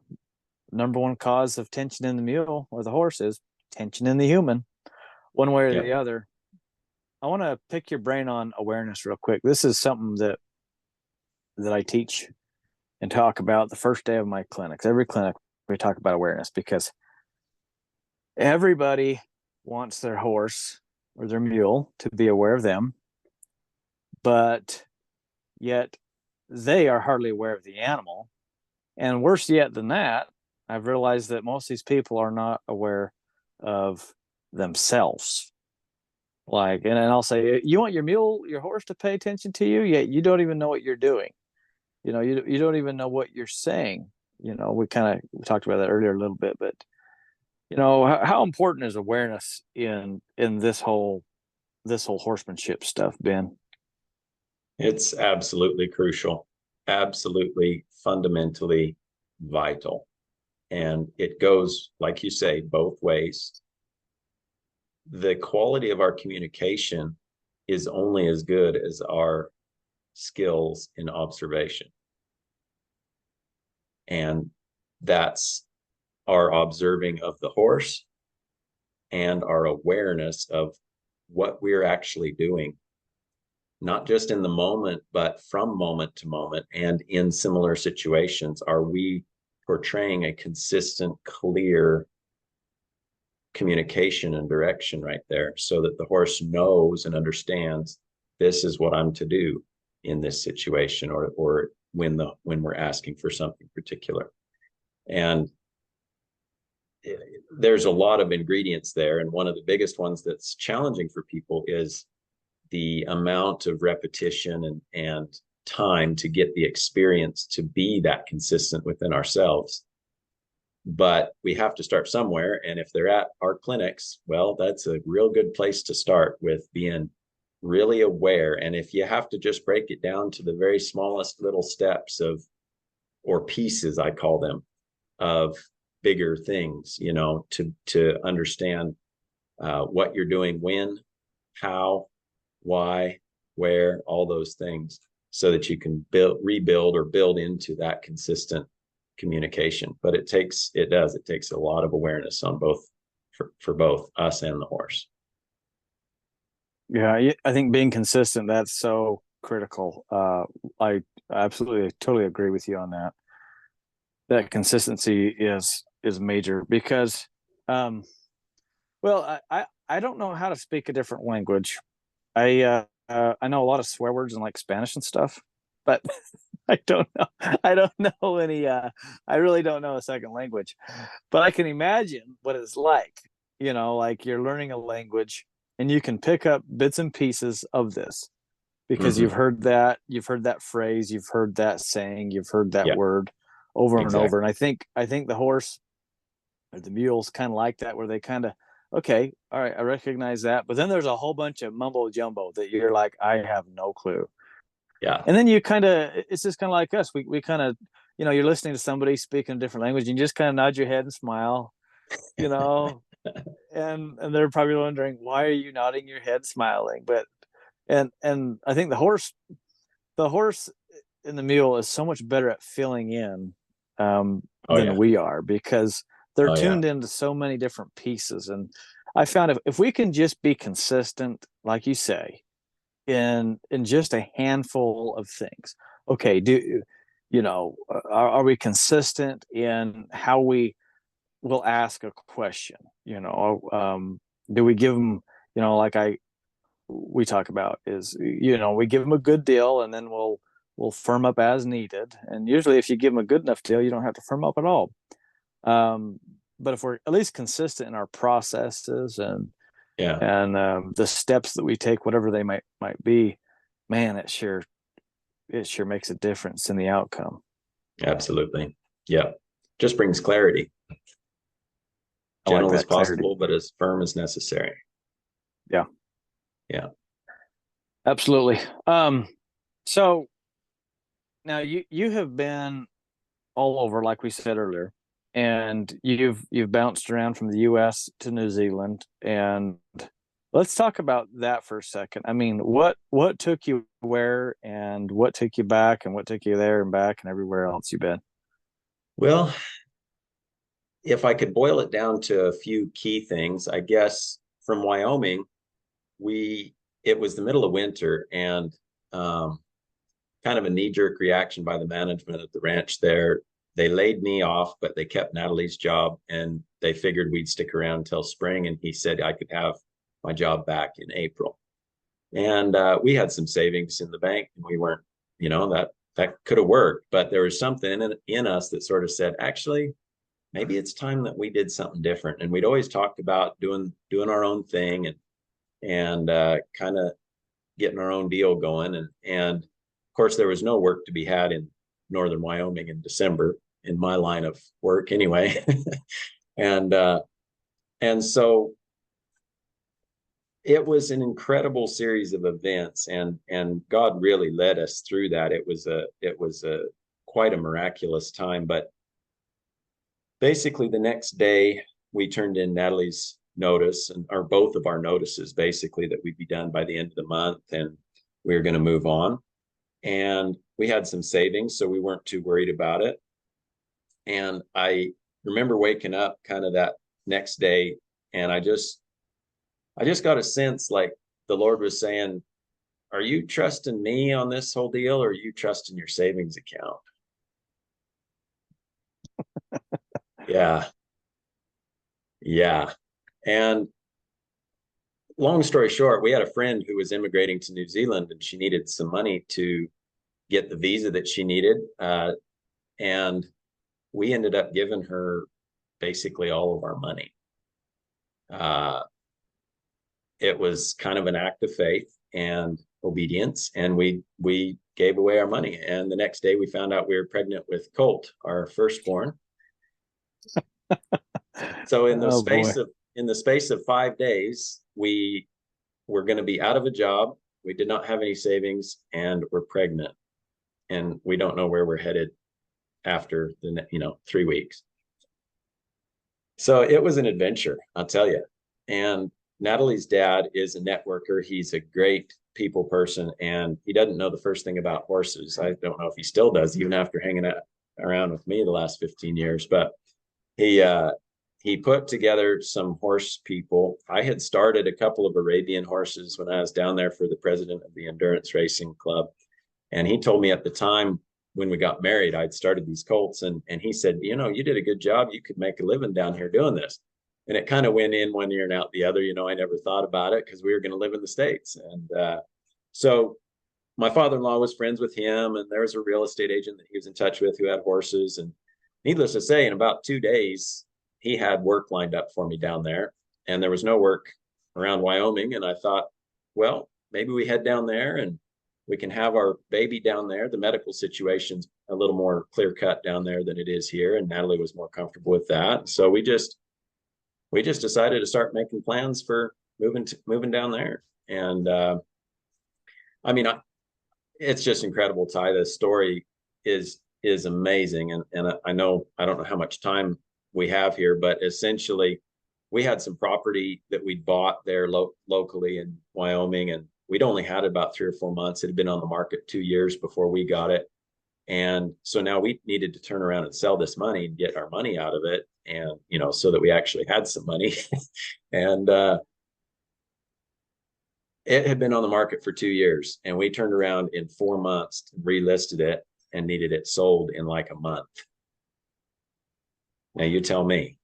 S1: number one cause of tension in the mule or the horse is tension in the human, one way or
S2: Yep.
S1: the other. I want to pick your brain on awareness real quick. This is something that I teach and talk about the first day of my clinics. Every clinic we talk about awareness, because everybody wants their horse or their mule to be aware of them, but yet they are hardly aware of the animal. And worse yet than that, I've realized that most of these people are not aware of themselves. And I'll say, you want your horse to pay attention to you, yet you don't even know what you're doing. You don't even know what you're saying. We talked about that earlier a little bit, but how important is awareness in this whole horsemanship stuff, Ben?
S2: It's absolutely crucial, absolutely fundamentally vital. And it goes, like you say, both ways. The quality of our communication is only as good as our skills in observation. And that's our observing of the horse and our awareness of what we're actually doing, not just in the moment, but from moment to moment and in similar situations. Are we portraying a consistent, clear communication and direction right there so that the horse knows and understands this is what I'm to do in this situation, or when we're asking for something particular. And there's a lot of ingredients there, and one of the biggest ones that's challenging for people is the amount of repetition and time to get the experience to be that consistent within ourselves. But we have to start somewhere, and if they're at our clinics, well, that's a real good place to start, with being really aware. And if you have to just break it down to the very smallest little steps of, or pieces, I call them, of bigger things, to understand what you're doing, when, how, why, where, all those things, so that you can rebuild or build into that consistent communication. But it takes a lot of awareness on both, for both us and the horse.
S1: Yeah, I think being consistent, that's so critical. I absolutely totally agree with you on that. That consistency is major because well, I don't know how to speak a different language. I know a lot of swear words in like Spanish and stuff, but I don't know. I don't know any. I really don't know a second language, but I can imagine what it's like. Like you're learning a language and you can pick up bits and pieces of this because
S2: Mm-hmm.
S1: you've heard that phrase, you've heard that saying, you've heard that
S2: Yeah,
S1: word over and over.
S2: exactly.
S1: And I think the horse or the mule's kind of like that, where they kind of, okay, all right, I recognize that, but then there's a whole bunch of mumbo jumbo that you're like, I have no clue.
S2: Yeah.
S1: And then you kind of, it's just kind of like us. We kind of, you're listening to somebody speaking a different language, and you just kind of nod your head and smile, you know, and they're probably wondering, why are you nodding your head smiling? But and I think the horse and the mule is so much better at filling in
S2: Oh
S1: than
S2: yeah.
S1: we are, because they're
S2: Oh yeah.
S1: tuned into so many different pieces. And I found if we can just be consistent, like you say, in just a handful of things. Okay, are we consistent in how we will ask a question? Do we give them, like we talk about is, we give them a good deal, and then we'll firm up as needed. And usually if you give them a good enough deal, you don't have to firm up at all. um, but if we're at least consistent in our processes
S2: Yeah.
S1: and the steps that we take, whatever they might be, man, it sure makes a difference in the outcome.
S2: Absolutely. Yeah. Just brings clarity.
S1: I like
S2: Gentle as
S1: that clarity.
S2: possible, but as firm as necessary.
S1: Yeah,
S2: Yeah.
S1: absolutely. So now you have been all over, like we said earlier, and you've bounced around from the U.S. to New Zealand. And let's talk about that for a second. I mean, what took you where, and what took you back, and what took you there and back, and everywhere else you've been?
S2: Well, if I could boil it down to a few key things, I guess from Wyoming, we it was the middle of winter, and um, kind of a knee-jerk reaction by the management at the ranch there. They laid me off, but they kept Natalie's job, and they figured we'd stick around until spring. And he said I could have my job back in April. And we had some savings in the bank, and we weren't, that could have worked. But there was something in us that sort of said, actually, maybe it's time that we did something different. And we'd always talked about doing our own thing, and kind of getting our own deal going. And of course, there was no work to be had in northern Wyoming in December in my line of work anyway. And And so it was an incredible series of events, and God really led us through that. It was a quite a miraculous time. But basically the next day we turned in Natalie's notice, and or both of our notices, basically, that we'd be done by the end of the month and we were going to move on. And we had some savings, so we weren't too worried about it. And I remember waking up kind of that next day, and I just got a sense like the Lord was saying, are you trusting me on this whole deal, or are you trusting your savings account? Yeah. Yeah. And long story short, we had a friend who was immigrating to New Zealand, and she needed some money to get the visa that she needed. And we ended up giving her basically all of our money. Uh, it was kind of an act of faith and obedience, and we gave away our money. And the next day we found out we were pregnant with Colt, our firstborn. So
S1: Oh boy.
S2: in the space of 5 days, we were going to be out of a job. We did not have any savings, and we're pregnant, and we don't know where we're headed after the 3 weeks. So it was an adventure, I'll tell you. And Natalie's dad is a networker. He's a great people person, and he doesn't know the first thing about horses. I don't know if he still does, even after hanging out around with me the last 15 years. But he put together some horse people. I had started a couple of Arabian horses when I was down there for the president of the endurance racing club. And he told me at the time when we got married, I'd started these colts, and he said, you did a good job. You could make a living down here doing this. And it kind of went in one ear and out the other. I never thought about it because we were going to live in the States. And so my father-in-law was friends with him, and there was a real estate agent that he was in touch with who had horses. And needless to say, in about 2 days, he had work lined up for me down there, and there was no work around Wyoming. And I thought, well, maybe we head down there and we can have our baby down there. The medical situation's a little more clear cut down there than it is here, and Natalie was more comfortable with that. So we just decided to start making plans for moving down there. And I mean, it's just incredible, Ty. The story is amazing, and I know I don't know how much time we have here, but essentially we had some property that we'd bought there locally in Wyoming, and we'd only had it about 3 or 4 months. It had been on the market 2 years before we got it. And so now we needed to turn around and sell this money and get our money out of it. And, so that we actually had some money. And it had been on the market for 2 years, and we turned around in 4 months, relisted it, and needed it sold in like a month. Now you tell me,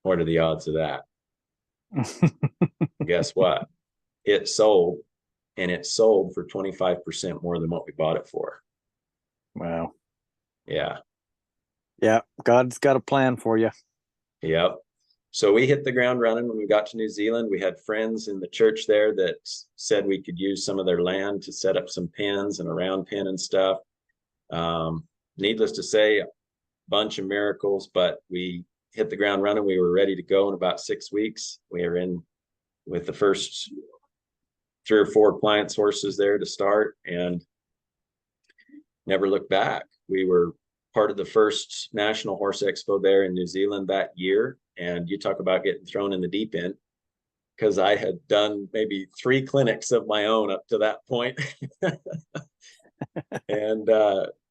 S2: what are the odds of that? Guess what? It sold, and it sold for 25% more than what we bought it for.
S1: Wow.
S2: Yeah.
S1: Yeah. God's got a plan for you.
S2: Yep. So we hit the ground running when we got to New Zealand. We had friends in the church there that said we could use some of their land to set up some pens and a round pen and stuff. Needless to say, a bunch of miracles, but we hit the ground running. We were ready to go in about 6 weeks. We were in with the first 3 or 4 clients' horses there to start, and never looked back. We were part of the first National Horse Expo there in New Zealand that year. And you talk about getting thrown in the deep end, because I had done maybe 3 clinics of my own up to that point. And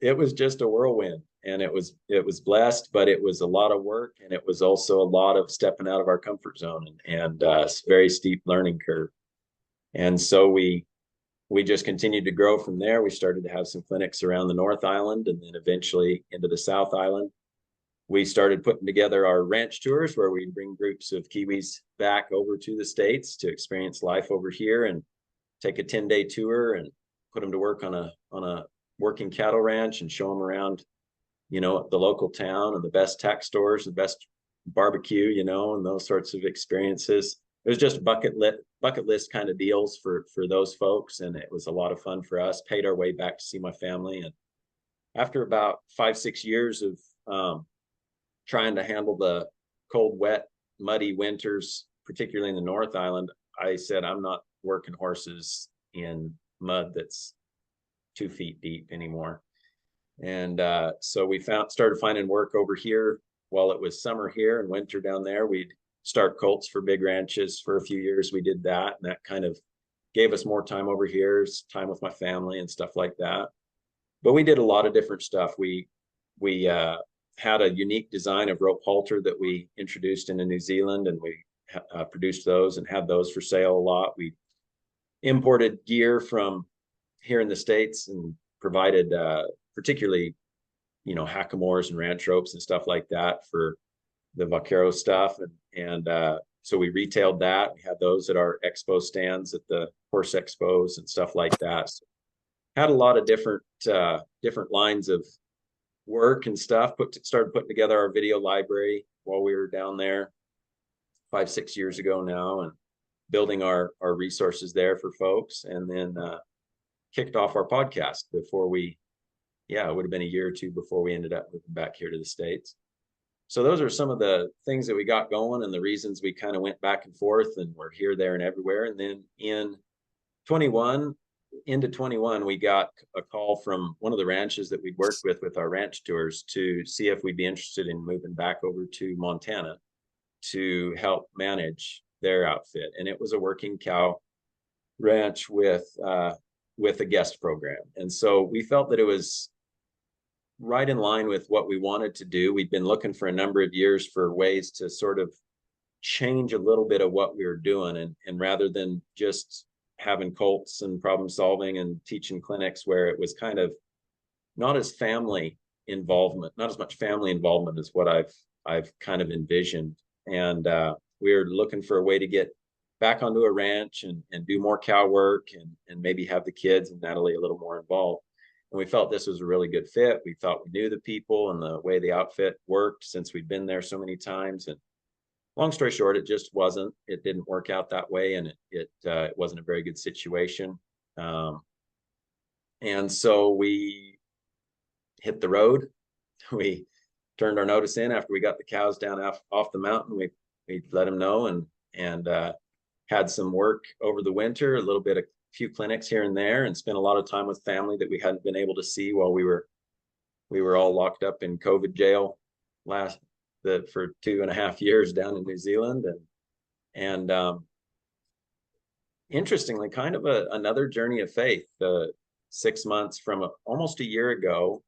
S2: it was just a whirlwind, and it was blessed, but it was a lot of work, and it was also a lot of stepping out of our comfort zone, and very steep learning curve. And so we just continued to grow from there. We started to have some clinics around the North Island, and then eventually into the South Island. We started putting together our ranch tours, where we bring groups of Kiwis back over to the States to experience life over here, and take a 10-day tour and put them to work on a working cattle ranch, and show them around, the local town, and the best tack stores, the best barbecue, and those sorts of experiences. It was just bucket list kind of deals for those folks, and it was a lot of fun for us. Paid our way back to see my family, and after about 5-6 years of trying to handle the cold, wet muddy winters, particularly in the North Island, I said, I'm not working horses in mud that's 2 feet deep anymore. And so we started finding work over here while it was summer here and winter down there. We'd start colts for big ranches for a few years. We did that, and that kind of gave us more time over here, time with my family and stuff like that. But we did a lot of different stuff. We had a unique design of rope halter that we introduced into New Zealand, and we produced those and had those for sale a lot. We imported gear from here in the States and provided particularly, hackamores and ranch ropes and stuff like that for the vaquero stuff. And so we retailed that. We had those at our expo stands at the horse expos and stuff like that. So had a lot of different lines of work and stuff. Started putting together our video library while we were down there 5-6 years ago now, and building our resources there for folks. And then kicked off our podcast before it would have been a year or two before we ended up moving back here to the States. So those are some of the things that we got going and the reasons we kind of went back and forth and we're here, there, and everywhere. And then into 21, we got a call from one of the ranches that we'd worked with our ranch tours to see if we'd be interested in moving back over to Montana to help manage their outfit. And it was a working cow ranch with a guest program. And so we felt that it was right in line with what we wanted to do. We'd been looking for a number of years for ways to sort of change a little bit of what we were doing. And rather than just having colts and problem solving and teaching clinics where it was kind of not as much family involvement as what I've kind of envisioned. And we were looking for a way to get back onto a ranch and do more cow work and maybe have the kids and Natalie a little more involved. And we felt this was a really good fit. We thought we knew the people and the way the outfit worked since we'd been there so many times. And long story short, it didn't work out that way. And it wasn't a very good situation. And so we hit the road. We turned our notice in after we got the cows down off the mountain. We let them know and had some work over the winter, a few clinics here and there, and spent a lot of time with family that we hadn't been able to see while we were all locked up in COVID jail for 2.5 years down in New Zealand. And interestingly, kind of another journey of faith. 6 months from almost a year ago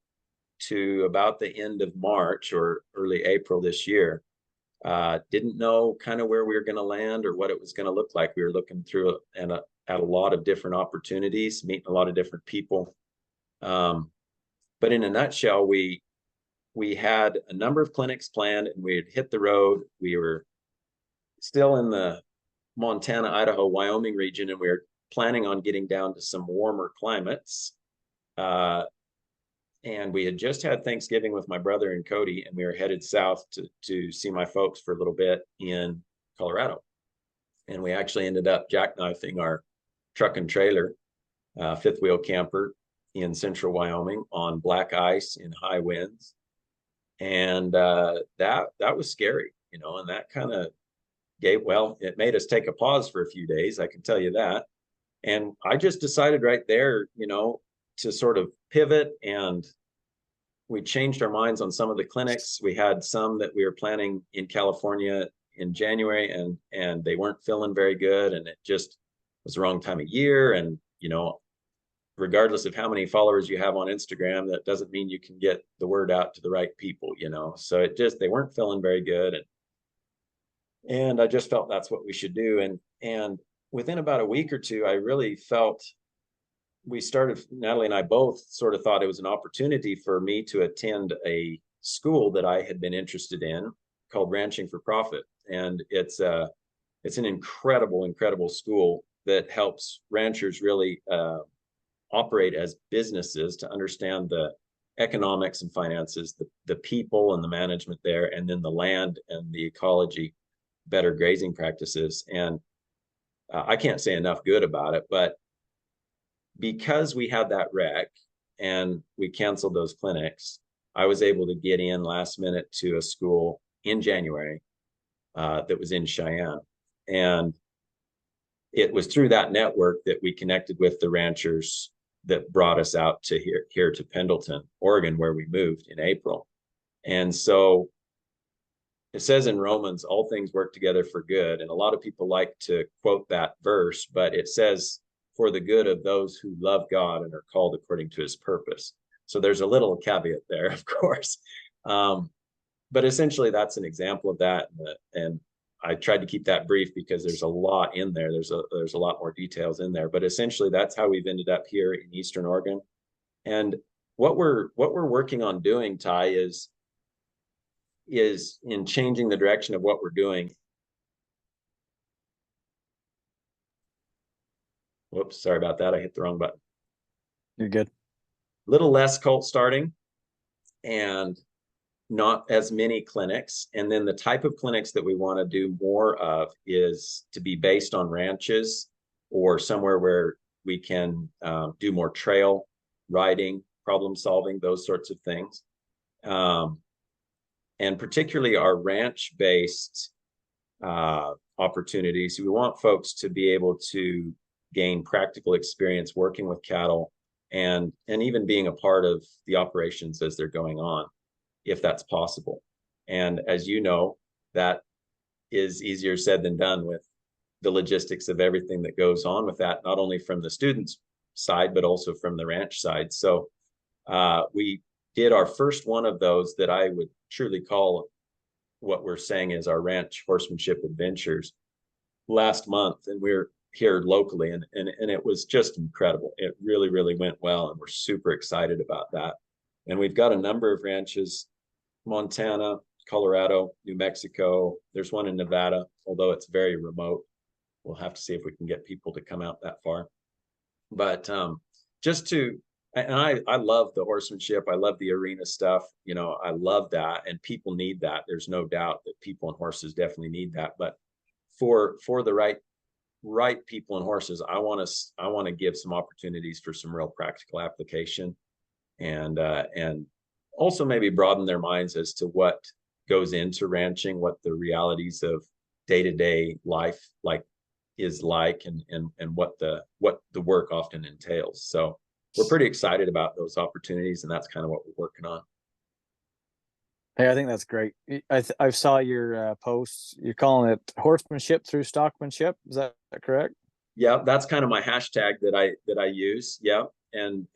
S2: to about the end of March or early April this year, didn't know kind of where we were going to land or what it was going to look like. We were looking through at a lot of different opportunities, meeting a lot of different people. But in a nutshell, we had a number of clinics planned and we had hit the road. We were still in the Montana, Idaho, Wyoming region, and we were planning on getting down to some warmer climates. And we had just had Thanksgiving with my brother and Cody, and we were headed south to see my folks for a little bit in Colorado. And we actually ended up jackknifing our truck and trailer, fifth wheel camper in central Wyoming on black ice in high winds. And that was scary, and that kind of it made us take a pause for a few days, I can tell you that. And I just decided right there, to sort of pivot, and we changed our minds on some of the clinics. We had some that we were planning in California in January, and they weren't feeling very good, and it just was the wrong time of year. And regardless of how many followers you have on Instagram, that doesn't mean you can get the word out to the right people, so they weren't feeling very good. And I just felt that's what we should do. And within about a week or two, I really felt Natalie and I both sort of thought it was an opportunity for me to attend a school that I had been interested in called Ranching for Profit. And it's an incredible school that helps ranchers really operate as businesses, to understand the economics and finances, the people and the management there, and then the land and the ecology, better grazing practices. And I can't say enough good about it. But because we had that wreck and we canceled those clinics, I was able to get in last minute to a school in January that was in Cheyenne. And it was through that network that we connected with the ranchers that brought us out to here to Pendleton, Oregon, where we moved in April. And so it says in Romans, all things work together for good. And a lot of people like to quote that verse, but it says, for the good of those who love God and are called according to his purpose. So there's a little caveat there, of course. But essentially, that's an example of that. And I tried to keep that brief because there's a lot in there. There's a lot more details in there. But essentially, that's how we've ended up here in Eastern Oregon. And what we're working on doing, Ty, is in changing the direction of what we're doing. Whoops, sorry about that. I hit the wrong button.
S1: You're good.
S2: Little less cult starting and not as many clinics. And then the type of clinics that we want to do more of is to be based on ranches or somewhere where we can do more trail riding, problem solving, those sorts of things. And particularly our ranch-based opportunities. We want folks to be able to gain practical experience working with cattle and even being a part of the operations as they're going on, if that's possible. And as you know, that is easier said than done with the logistics of everything that goes on with that, not only from the students' side, but also from the ranch side. So we did our first one of those that I would truly call what we're saying is our ranch horsemanship adventures last month. And we're here locally, and it was just incredible. It really, really went well, and we're super excited about that. And we've got a number of ranches, Montana, Colorado, New Mexico. There's one in Nevada, although it's very remote. We'll have to see if we can get people to come out that far. But I love the horsemanship. I love the arena stuff. You know, I love that. And people need that. There's no doubt that people and horses definitely need that. But for the right people and horses, I want to give some opportunities for some real practical application, and also maybe broaden their minds as to what goes into ranching, what the realities of day-to-day life is like, and what the work often entails. So we're pretty excited about those opportunities, and that's kind of what we're working on.
S1: Hey, I think that's great. I saw your posts. You're calling it horsemanship through stockmanship. Is that correct?
S2: Yeah, that's kind of my hashtag that I use. Yeah, and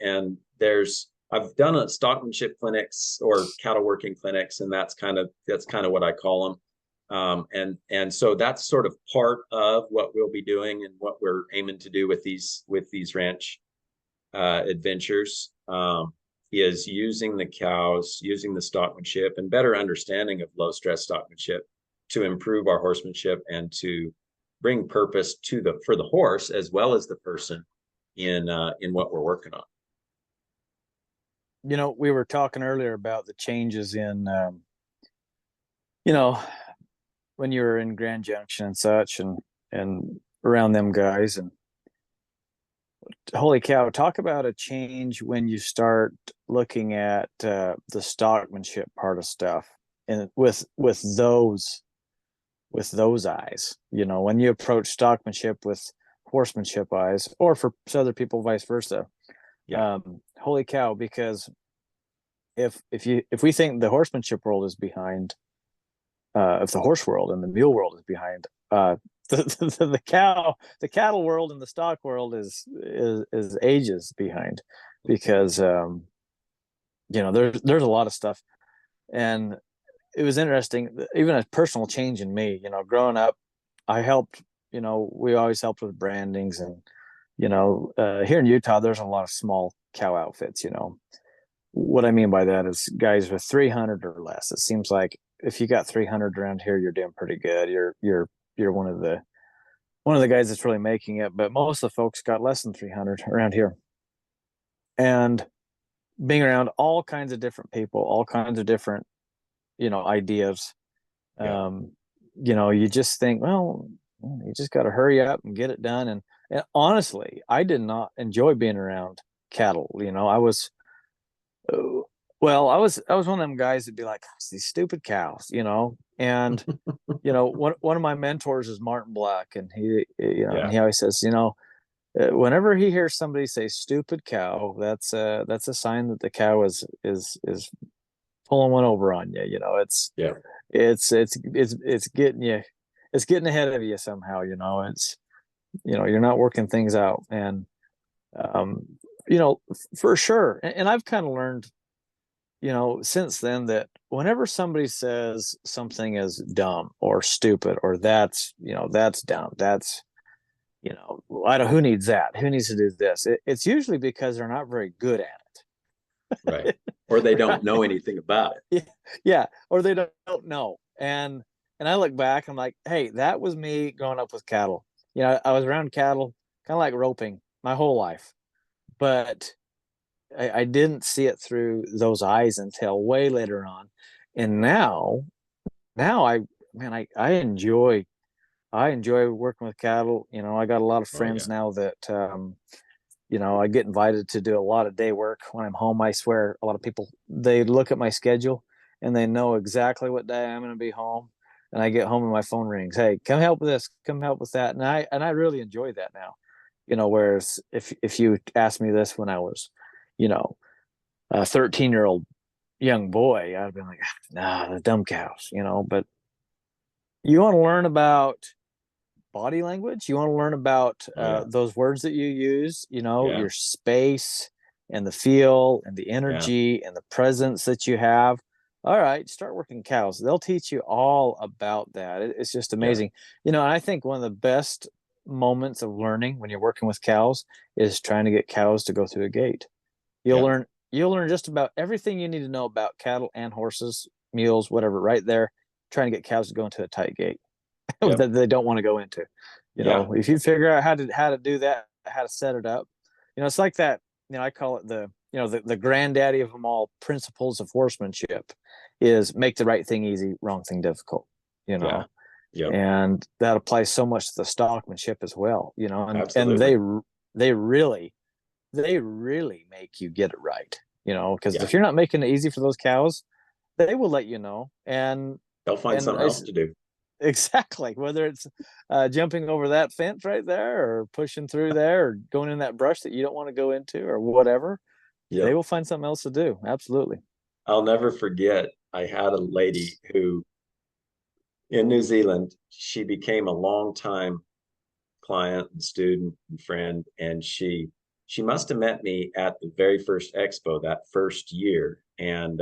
S2: I've done a stockmanship clinics or cattle working clinics, and that's kind of what I call them. And so that's sort of part of what we'll be doing and what we're aiming to do with these ranch adventures. Is using the cows, using the stockmanship, and better understanding of low stress stockmanship to improve our horsemanship and to bring purpose for the horse as well as the person in what we're working on.
S1: You know, we were talking earlier about the changes in, when you were in Grand Junction and such, and around them guys, and holy cow, talk about a change when you start looking at the stockmanship part of stuff, and with those eyes, when you approach stockmanship with horsemanship eyes, or for other people vice versa.
S2: Yeah.
S1: Holy cow, because if we think the horsemanship world is behind, if the horse world and the mule world is behind, the cattle world and the stock world is ages behind, because there's a lot of stuff. And it was interesting, even a personal change in me. Growing up, I helped. We always helped with brandings, and here in Utah, there's a lot of small cow outfits. What I mean by that is guys with 300 or less. It seems like if you got 300 around here, you're doing pretty good. You're one of the guys that's really making it. But most of the folks got less than 300 around here. And being around all kinds of different people, all kinds of different, ideas.
S2: Yeah.
S1: You just think, well, you just got to hurry up and get it done. And honestly, I did not enjoy being around cattle. Well, I was one of them guys that'd be like, these stupid cows, and one of my mentors is Martin Black, and and
S2: Yeah,
S1: he always says, whenever he hears somebody say "stupid cow," that's a sign that the cow is pulling one over on you.
S2: yeah,
S1: It's getting you, it's getting ahead of you somehow. You're not working things out, and um, for sure. And I've kind of learned, since then, that whenever somebody says something is dumb or stupid or that's dumb, I don't, who needs that? Who needs to do this? It's usually because they're not very good at
S2: right. Or they don't know anything about it.
S1: yeah, yeah, or they don't know. And I look back, I'm like, hey, that was me growing up with cattle. I was around cattle, kind of like roping my whole life, but I didn't see it through those eyes until way later on. And now I enjoy working with cattle. I got a lot of
S2: Oh
S1: friends
S2: yeah,
S1: now that I get invited to do a lot of day work when I'm home. I swear, a lot of people, they look at my schedule and they know exactly what day I'm going to be home. And I get home and my phone rings. Hey, come help with this, come help with that. And I really enjoy that now. Whereas if you asked me this when I was, you know, a 13-year-old young boy, I'd been like, nah, the dumb cows. But you want to learn about body language. You want to learn about
S2: oh yeah,
S1: those words that you use,
S2: yeah,
S1: your space and the feel and the
S2: yeah,
S1: energy and the presence that you have. All right, start working cows. They'll teach you all about that. It's just
S2: yeah,
S1: amazing. And I think one of the best moments of learning when you're working with cows is trying to get cows to go through a gate. You'll
S2: yeah,
S1: learn you'll learn just about everything you need to know about cattle and horses, mules, whatever, right there, trying to get cows to go into a tight gate
S2: yep,
S1: that they don't want to go into.
S2: yeah,
S1: If you figure out how to do that, how to set it up, it's like that. I call it the granddaddy of them all principles of horsemanship is make the right thing easy, wrong thing difficult. You
S2: yeah,
S1: know,
S2: yep,
S1: and that applies so much to the stockmanship as well. And
S2: absolutely.
S1: they really make you get it right. Because
S2: Yeah,
S1: if you're not making it easy for those cows, they will let you know. And
S2: they'll find
S1: and
S2: something else to do.
S1: exactly, whether it's jumping over that fence right there, or pushing through there, or going in that brush that you don't want to go into, or whatever, they
S2: Yep.
S1: will find something else to do. Absolutely.
S2: I'll never forget, I had a lady who in New Zealand, she became a longtime client and student and friend, and she must have met me at the very first expo that first year, and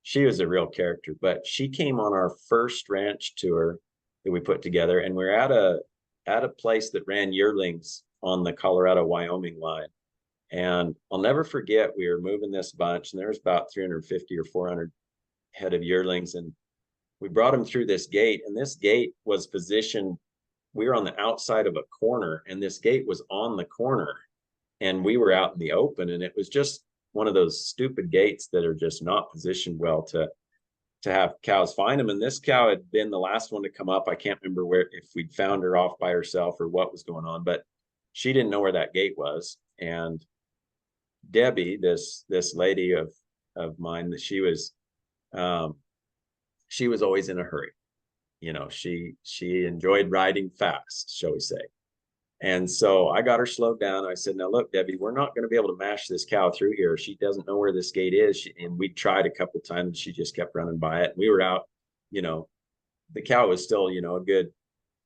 S2: she was a real character. But she came on our first ranch tour that we put together, and we're at a place that ran yearlings on the Colorado Wyoming line. And I'll never forget, we were moving this bunch, and there was about 350 or 400 head of yearlings, and we brought them through this gate, and this gate was positioned, we were on the outside of a corner, and this gate was on the corner, and we were out in the open, and it was just one of those stupid gates that are just not positioned well to have cows find them. And this cow had been the last one to come up. I can't remember where, if we'd found her off by herself or what was going on, but she didn't know where that gate was. And Debbie, this lady of mine, that um, she was always in a hurry. She enjoyed riding fast, shall we say. And so I got her slowed down. I said, now look, Debbie, we're not going to be able to mash this cow through here. She doesn't know where this gate is. And we tried a couple of times, and she just kept running by it. We were out, you know, the cow was still, a good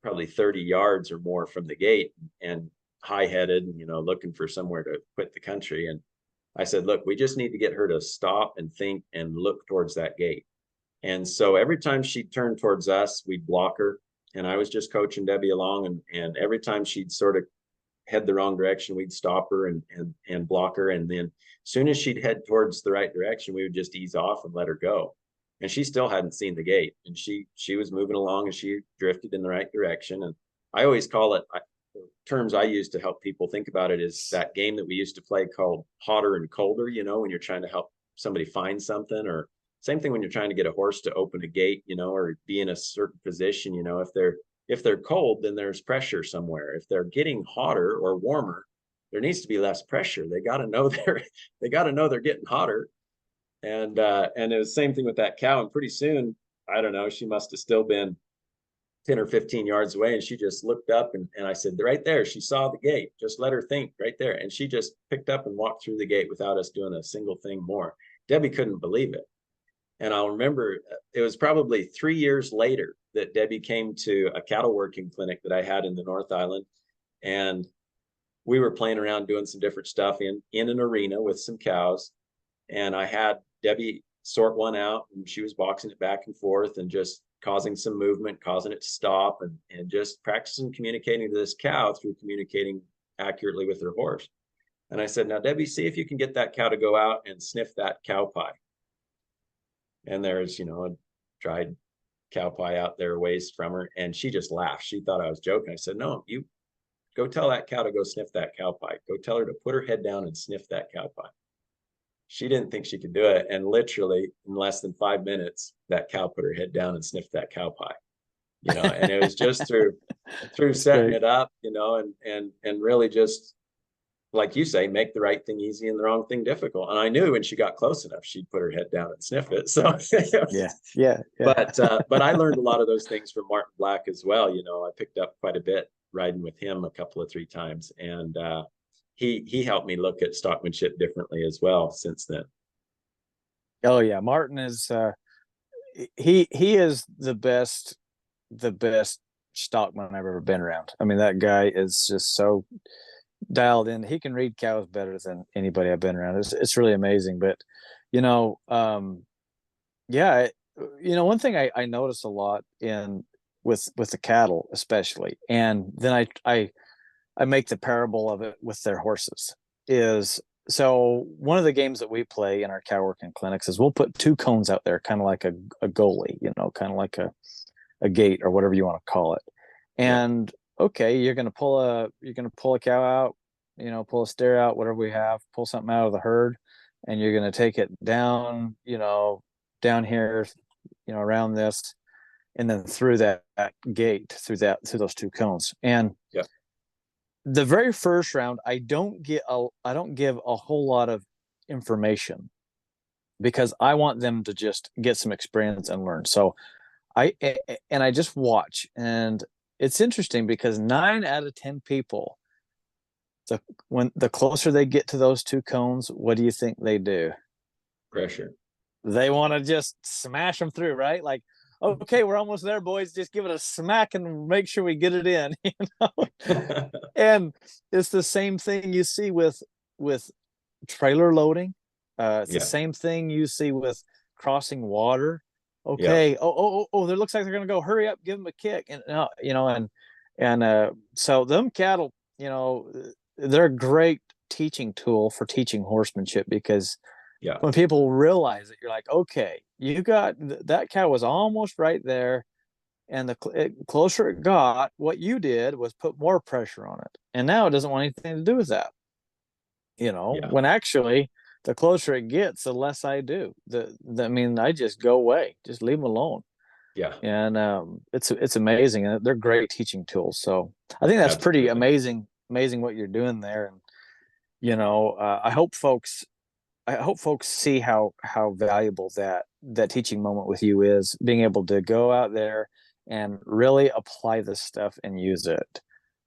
S2: probably 30 yards or more from the gate, and high headed, and, looking for somewhere to quit the country. And I said, look, we just need to get her to stop and think and look towards that gate. And so every time she'd turn towards us, we'd block her. And I was just coaching Debbie along. And every time she'd sort of head the wrong direction, we'd stop her and block her. And then as soon as she'd head towards the right direction, we would just ease off and let her go. And she still hadn't seen the gate. And she was moving along, and she drifted in the right direction. And I always call it, terms I use to help people think about it is that game that we used to play called hotter and colder, when you're trying to help somebody find something, or same thing when you're trying to get a horse to open a gate, or be in a certain position. If they're cold, then there's pressure somewhere. If they're getting hotter or warmer, there needs to be less pressure. They got to know they're getting hotter. And it was the same thing with that cow. And pretty soon, I don't know, she must have still been 10 or 15 yards away. And she just looked up and I said, right there, she saw the gate. Just let her think right there. And she just picked up and walked through the gate without us doing a single thing more. Debbie couldn't believe it. And I'll remember it was probably 3 years later that Debbie came to a cattle working clinic that I had in the North Island. And we were playing around doing some different stuff in an arena with some cows. And I had Debbie sort one out, and she was boxing it back and forth and just causing some movement, causing it to stop, and just practicing communicating to this cow through communicating accurately with her horse. And I said, now, Debbie, see if you can get that cow to go out and sniff that cow pie. And there's, a dried cow pie out there ways from her. And she just laughed. She thought I was joking. I said, no, you go tell that cow to go sniff that cow pie. Go tell her to put her head down and sniff that cow pie. She didn't think she could do it. And literally in less than 5 minutes, that cow put her head down and sniffed that cow pie. And it was just through setting it up, and really just, like you say, make the right thing easy and the wrong thing difficult. And I knew when she got close enough, she'd put her head down and sniff it. So
S1: yeah.
S2: But I learned a lot of those things from Martin Black as well. I picked up quite a bit riding with him a couple of 3 times, and he helped me look at stockmanship differently as well since then.
S1: Oh yeah, Martin is he is the best stockman I've ever been around. I mean, that guy is just so dialed in. He can read cows better than anybody I've been around. It's really amazing. But yeah, one thing I notice a lot with the cattle especially, and then I make the parable of it with their horses, is so one of the games that we play in our cow working clinics is we'll put 2 cones out there, kind of like a goalie, kind of like a gate or whatever you want to call it. And okay, you're gonna pull a cow out, pull a steer out, whatever we have, pull something out of the herd, and you're gonna take it down, down here, around this, and then through that gate, through those 2 cones. And the very first round, I don't give a whole lot of information because I want them to just get some experience and learn. So I just watch, and it's interesting because 9 out of 10 people, when the closer they get to those 2 cones, what do you think they do?
S2: Pressure.
S1: They want to just smash them through, right? Like, okay, we're almost there, boys. Just give it a smack and make sure we get it in, And it's the same thing you see with trailer loading. It's the same thing you see with crossing water. Okay. Oh, there looks like they're gonna go. Hurry up, give them a kick, and so them cattle, they're a great teaching tool for teaching horsemanship because when people realize it, you're like, okay, you got that cow was almost right there, and the closer it got, what you did was put more pressure on it, and now it doesn't want anything to do with that. When actually the closer it gets, the less I do. I just go away, just leave them alone. And it's amazing, and they're great teaching tools. So I think that's pretty amazing what you're doing there. And I hope folks see how valuable that teaching moment with you is, being able to go out there and really apply this stuff and use it.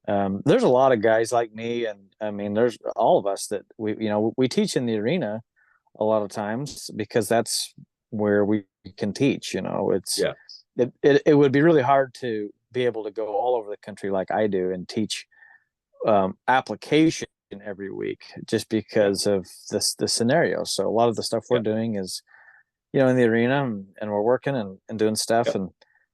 S1: There's a lot of guys like me, and I mean, there's all of us that we teach in the arena a lot of times because that's where we can teach. It would be really hard to be able to go all over the country like I do and teach application every week just because of the scenario. So a lot of the stuff we're doing is in the arena, and we're working and doing stuff.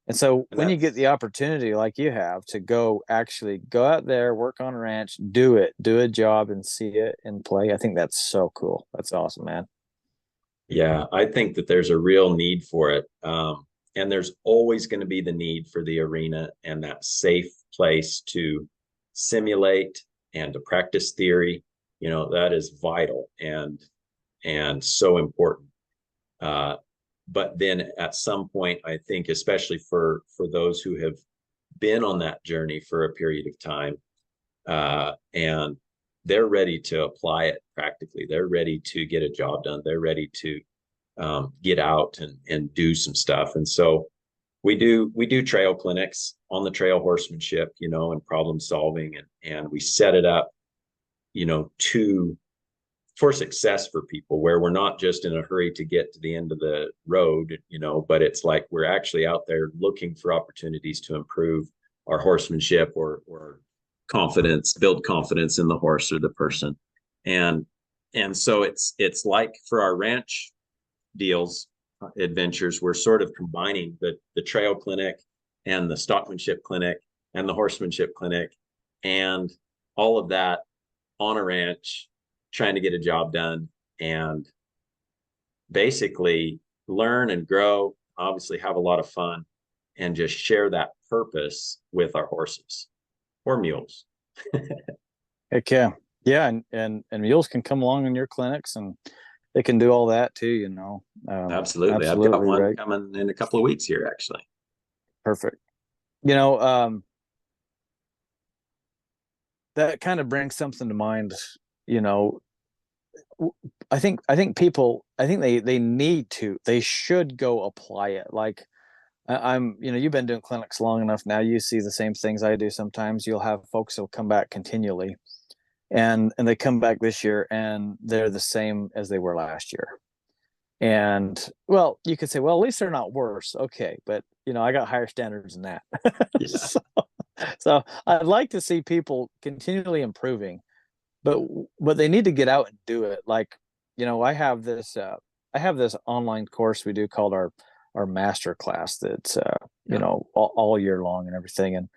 S1: And so when you get the opportunity like you have to go out there, work on a ranch, do a job and see it in play, I think that's so cool. That's awesome, man.
S2: Yeah, I think that there's a real need for it. And there's always going to be the need for the arena and that safe place to simulate and to practice theory. That is vital and so important. But then at some point, I think, especially for those who have been on that journey for a period of time, and they're ready to apply it practically, they're ready to get a job done, they're ready to get out and do some stuff. And so we do trail clinics on the trail horsemanship, and problem solving, and we set it up, to for success for people, where we're not just in a hurry to get to the end of the road, but it's like we're actually out there looking for opportunities to improve our horsemanship, or build confidence in the horse or the person. And so it's like for our ranch deals, adventures, we're sort of combining the trail clinic and the stockmanship clinic and the horsemanship clinic and all of that on a ranch, trying to get a job done and basically learn and grow, obviously have a lot of fun, and just share that purpose with our horses or mules.
S1: Heck yeah. Yeah. And mules can come along in your clinics and they can do all that too,
S2: Absolutely. I've got one right coming in a couple of weeks here, actually.
S1: Perfect. That kind of brings something to mind. I think people, they should go apply it. Like you've been doing clinics long enough now. You see the same things I do. Sometimes you'll have folks who'll come back continually, and they come back this year and they're the same as they were last year. And well, you could say, well, at least they're not worse. Okay. But I got higher standards than that.
S2: Yeah.
S1: So I'd like to see people continually improving, but they need to get out and do it. Like, I have this online course we do called our master class that's all year long and everything. And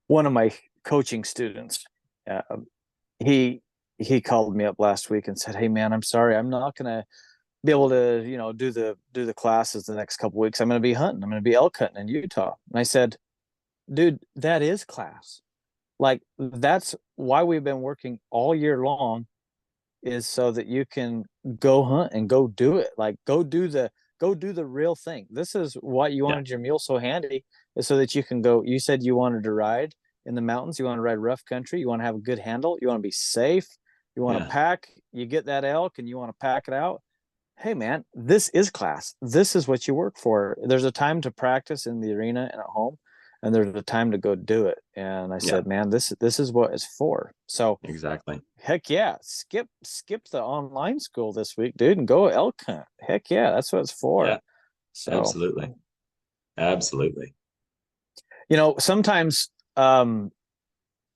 S1: one of my coaching students, he called me up last week and said, "Hey man, I'm sorry, I'm not gonna be able to do the classes the next couple of weeks. I'm going to be hunting. I'm going to be elk hunting in Utah." And I said, "Dude, that is class. Like, that's why we've been working all year long, is so that you can go hunt and go do it. Like, go do the real thing. This is what you wanted your mule so handy, is so that you can go. You said you wanted to ride in the mountains. You want to ride rough country. You want to have a good handle. You want to be safe. You want to pack. You get that elk and you want to pack it out. Hey man, this is class. This is what you work for. There's a time to practice in the arena and at home, and there's a time to go do it." And I said, "Man, this is what it's for." So
S2: exactly.
S1: Heck yeah, skip the online school this week, dude, and go elk hunt. Heck yeah, that's what it's for.
S2: Yeah,
S1: so
S2: absolutely.
S1: Sometimes and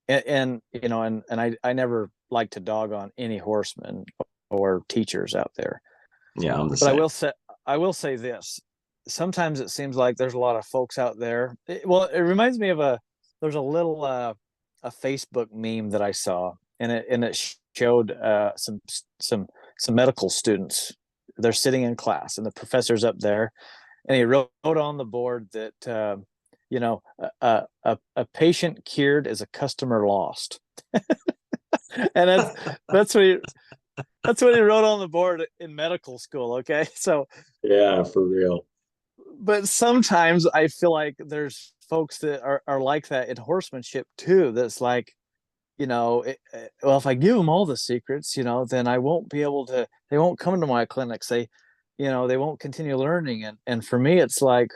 S1: I never like to dog on any horsemen or teachers out there.
S2: Yeah, I'm the
S1: But
S2: same.
S1: I will say this. Sometimes it seems like there's a lot of folks out there. It reminds me of there's a little a Facebook meme that I saw, and it showed some medical students. They're sitting in class, and the professor's up there, and he wrote on the board that a patient cured is a customer lost. And that's what he wrote on the board in medical school. Okay. So
S2: yeah, for real.
S1: But sometimes I feel like there's folks that are like that in horsemanship too. That's like, well, if I give them all the secrets, then I won't be able to, they won't come to my clinics. They won't continue learning. And for me, it's like,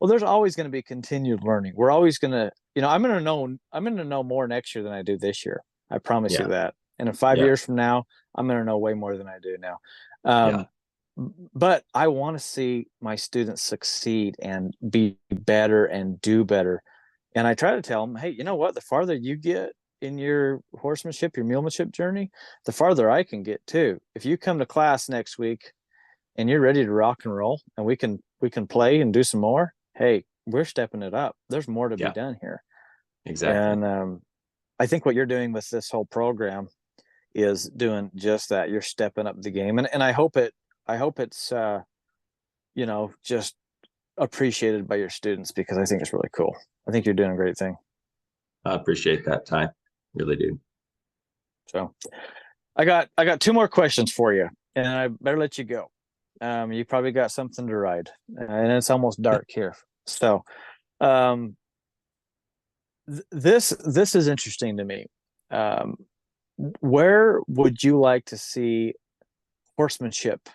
S1: well, there's always going to be continued learning. We're always going to, I'm going to know more next year than I do this year. I promise you that. And in 5 years from now, I'm going to know way more than I do now. But I want to see my students succeed and be better and do better. And I try to tell them, hey, you know what? The farther you get in your horsemanship, your mulemanship journey, the farther I can get too. If you come to class next week and you're ready to rock and roll, and we can play and do some more, hey, we're stepping it up. There's more to be done here.
S2: Exactly.
S1: And I think what you're doing with this whole program is doing just that. You're stepping up the game, and I hope it's just appreciated by your students, because I think it's really cool. I think you're doing a great thing.
S2: I appreciate that, Ty. Really do.
S1: So I got 2 more questions for you, and I better let you go. You probably got something to ride, and it's almost dark here. So this is interesting to me. Where would you like to see horsemanship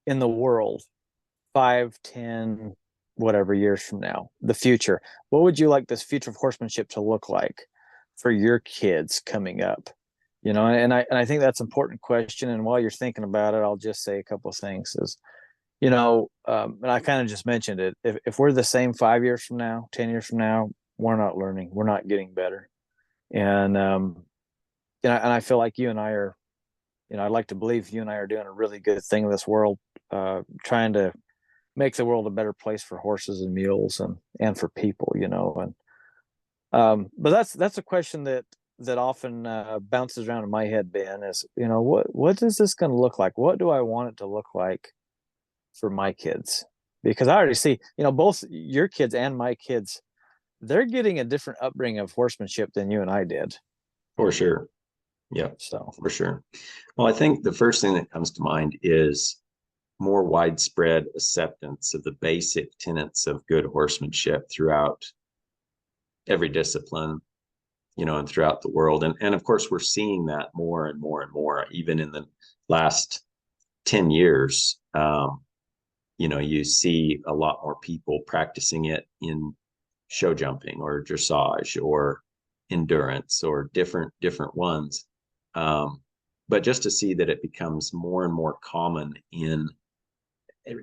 S1: in the world 5, 10, whatever years from now, the future? What would you like this future of horsemanship to look like for your kids coming up? And I think that's an important question. And while you're thinking about it, I'll just say a couple of things. And I kind of just mentioned it. If we're the same 5 years from now, 10 years from now, we're not learning, we're not getting better. And I feel like you and I are, I'd like to believe you and I are doing a really good thing in this world, trying to make the world a better place for horses and mules and for people, but that's a question that often bounces around in my head, Ben, is, what is this going to look like? What do I want it to look like for my kids? Because I already see, both your kids and my kids, they're getting a different upbringing of horsemanship than you and I did.
S2: For sure. Yeah,
S1: So,
S2: for sure. Well, I think the first thing that comes to mind is more widespread acceptance of the basic tenets of good horsemanship throughout every discipline, and throughout the world. And of course, we're seeing that more and more and more, even in the last 10 years. You see a lot more people practicing it in show jumping or dressage or endurance or different ones. But just to see that it becomes more and more common in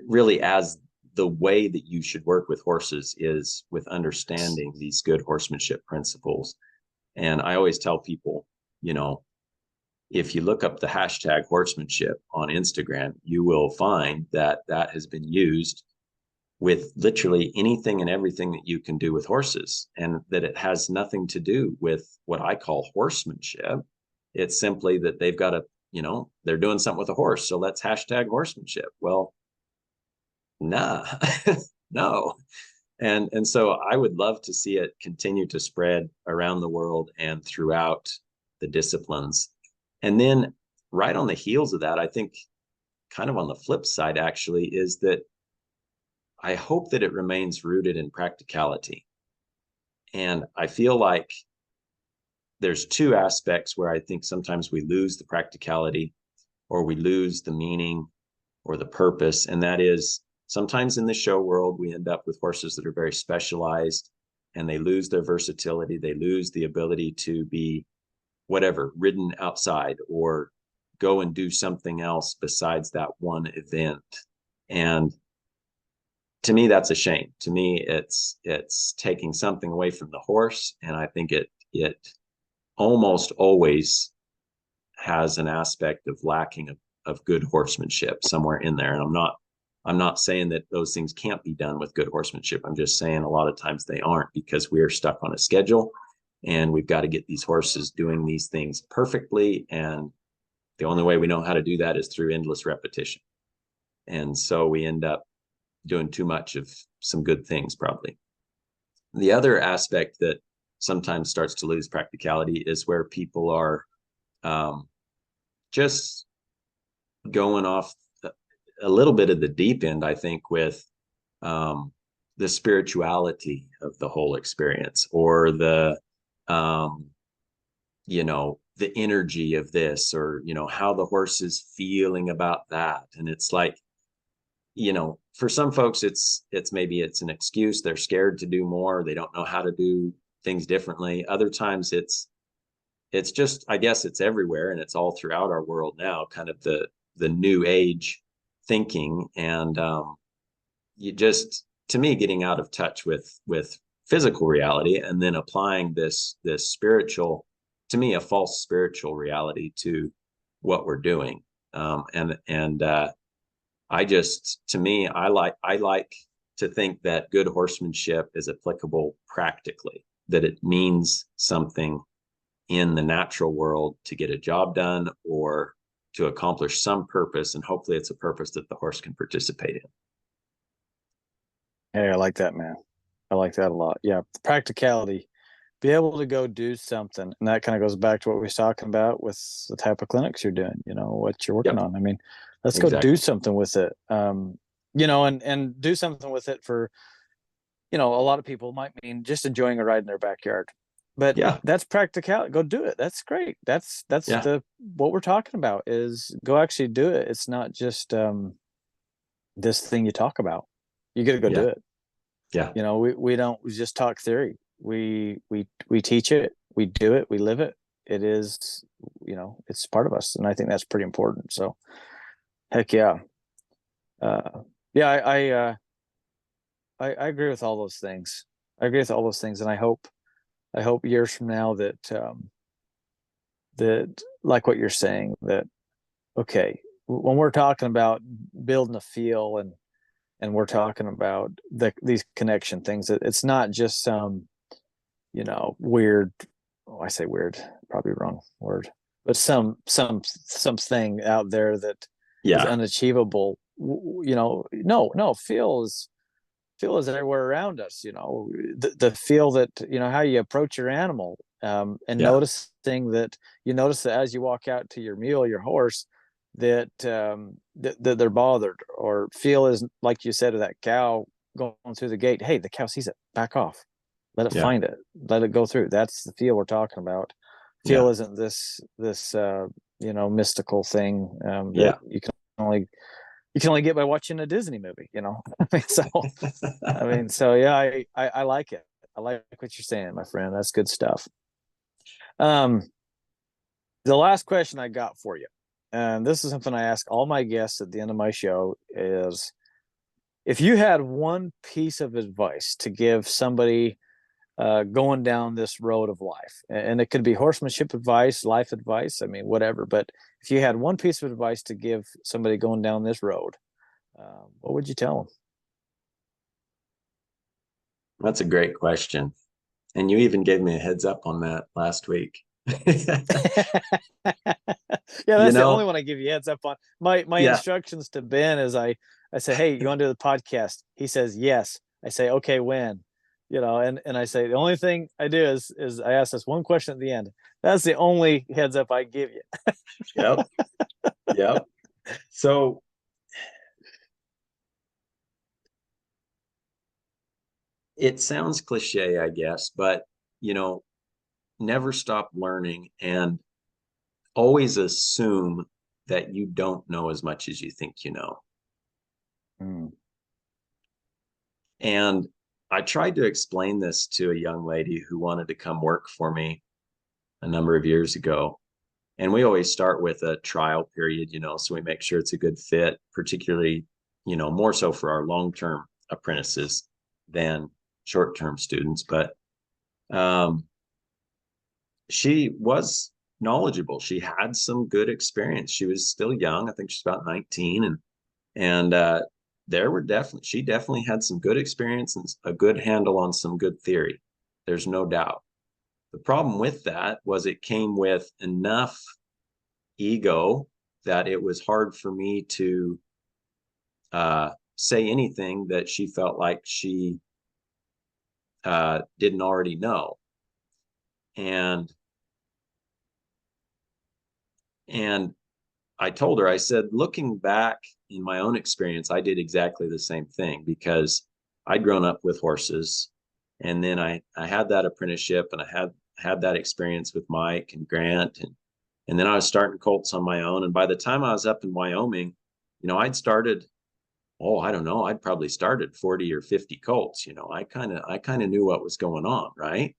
S2: really as the way that you should work with horses is with understanding these good horsemanship principles. And I always tell people, if you look up the hashtag horsemanship on Instagram, you will find that has been used with literally anything and everything that you can do with horses, and that it has nothing to do with what I call horsemanship. It's simply that they've got they're doing something with a horse, so let's hashtag horsemanship. Well, nah, no. And so I would love to see it continue to spread around the world and throughout the disciplines. And then right on the heels of that, I think kind of on the flip side, actually, is that I hope that it remains rooted in practicality. And I feel like there's two aspects where I think sometimes we lose the practicality or we lose the meaning or the purpose. And that is, sometimes in the show world, we end up with horses that are very specialized and they lose their versatility. They lose the ability to be whatever, ridden outside or go and do something else besides that one event. And to me, that's a shame. To me, it's taking something away from the horse. And I think it almost always has an aspect of lacking of good horsemanship somewhere in there. And I'm not saying that those things can't be done with good horsemanship. I'm just saying a lot of times they aren't, because we are stuck on a schedule and we've got to get these horses doing these things perfectly. And the only way we know how to do that is through endless repetition. And so we end up doing too much of some good things, probably. The other aspect that sometimes starts to lose practicality is where people are just going off a little bit of the deep end, I think, with the spirituality of the whole experience, or the the energy of this, or how the horse is feeling about that. And it's like, for some folks, it's maybe it's an excuse. They're scared to do more. They don't know how to do things differently. Other times it's just, I guess it's everywhere, and it's all throughout our world now, kind of the new age thinking. And you just, to me, getting out of touch with physical reality and then applying this spiritual, to me, a false spiritual reality to what we're doing. I just, to me, I like to think that good horsemanship is applicable practically, that it means something in the natural world to get a job done or to accomplish some purpose. And hopefully it's a purpose that the horse can participate in.
S1: hey, I like that, man. I like that a lot. Yeah, practicality, be able to go do something. And that kind of goes back to what we was talking about with the type of clinics you're doing, what you're working
S2: Yep,
S1: on. I mean, let's go do
S2: exactly.
S1: something with it. And do something with it for, a lot of people might mean just enjoying a ride in their backyard. But
S2: Yeah,
S1: that's practicality. Go do it. That's great. That's
S2: yeah,
S1: the what we're talking about, is go actually do it. It's not just this thing you talk about. You got to go
S2: Yeah.
S1: do it.
S2: Yeah.
S1: We don't just talk theory. We teach it, we do it, we live it. It is, it's part of us, and I think that's pretty important. So, heck yeah, yeah. I agree with all those things. I agree with all those things, and I hope years from now that like what you're saying, that okay, when we're talking about building a feel, and we're talking about these connection things, it's not just some weird, oh, I say weird, probably wrong word, but something out there that is
S2: Yeah.
S1: unachievable. No, feel is everywhere around us. The feel that, how you approach your animal, and
S2: Yeah.
S1: noticing that, you notice that as you walk out to your mule, your horse, that they're bothered, or feel is like you said to that cow going through the gate. Hey, the cow sees it, back off, let it
S2: Yeah.
S1: find it, let it go through. That's the feel we're talking about. Feel
S2: Yeah.
S1: isn't this mystical thing, that
S2: Yeah.
S1: you can only get by watching a Disney movie. I mean, so yeah, I like it. I like what you're saying, my friend. That's good stuff. Um, the last question I got for you, and this is something I ask all my guests at the end of my show, is if you had one piece of advice to give somebody going down this road of life, and it could be horsemanship advice, life advice, I mean, whatever. But if you had one piece of advice to give somebody going down this road, what would you tell
S2: That's a great question. And you even gave me a heads up on that last week.
S1: them? Yeah,
S2: You
S1: that's the only
S2: know,
S1: one I give you heads up on. My
S2: yeah,
S1: instructions to Ben is I say, hey, you want to do the podcast? He says yes. I say, okay, when? And I say the only thing I do is I ask this one question at the end. That's the only heads up I give you.
S2: yep, yep. So it sounds cliche, I guess, but you know, never stop learning and always assume that you don't know as much as you think you know.
S1: Mm.
S2: And I tried to explain this to a young lady who wanted to come work for me a number of years ago. And we always start with a trial period, so we make sure it's a good fit, particularly, more so for our long-term apprentices than short-term students. But um, she was knowledgeable. She had some good experience. She was still young. I think she's about 19, and she definitely had some good experience and a good handle on some good theory. There's no doubt. The problem with that was it came with enough ego that it was hard for me to say anything that she felt like she didn't already know. And and I told her, I said, looking back in my own experience, I did exactly the same thing because I'd grown up with horses. And then I had that apprenticeship and I had that experience with Mike and Grant. And then I was starting colts on my own. And by the time I was up in Wyoming, I'd started, oh, I don't know, I'd probably started 40 or 50 colts. I kind of knew what was going on, right?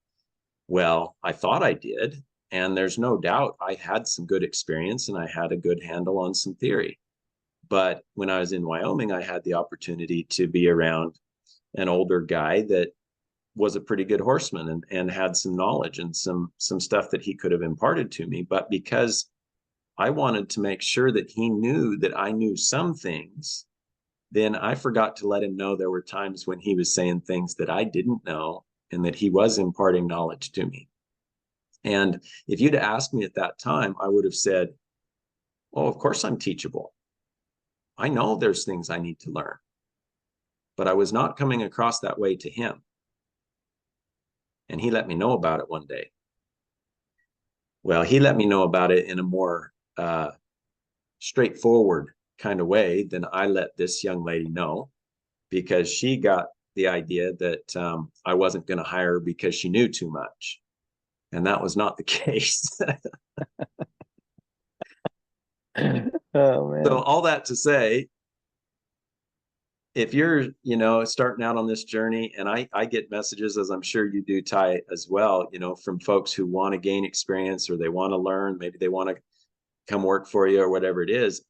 S2: Well, I thought I did. And there's no doubt I had some good experience and I had a good handle on some theory. But when I was in Wyoming, I had the opportunity to be around an older guy that was a pretty good horseman and had some knowledge and some stuff that he could have imparted to me. But because I wanted to make sure that he knew that I knew some things, then I forgot to let him know there were times when he was saying things that I didn't know and that he was imparting knowledge to me. And if you'd asked me at that time, I would have said, oh, of course I'm teachable. I know there's things I need to learn, but I was not coming across that way to him. And he let me know about it one day. Well, he let me know about it in a more straightforward kind of way than I let this young lady know, because she got the idea that I wasn't going to hire her because she knew too much. And that was not the case.
S1: Oh
S2: So
S1: man.
S2: all that to say, if you're, starting out on this journey, and I get messages, as I'm sure you do, Ty, as well, from folks who want to gain experience, or they want to learn, maybe they want to come work for you or whatever it is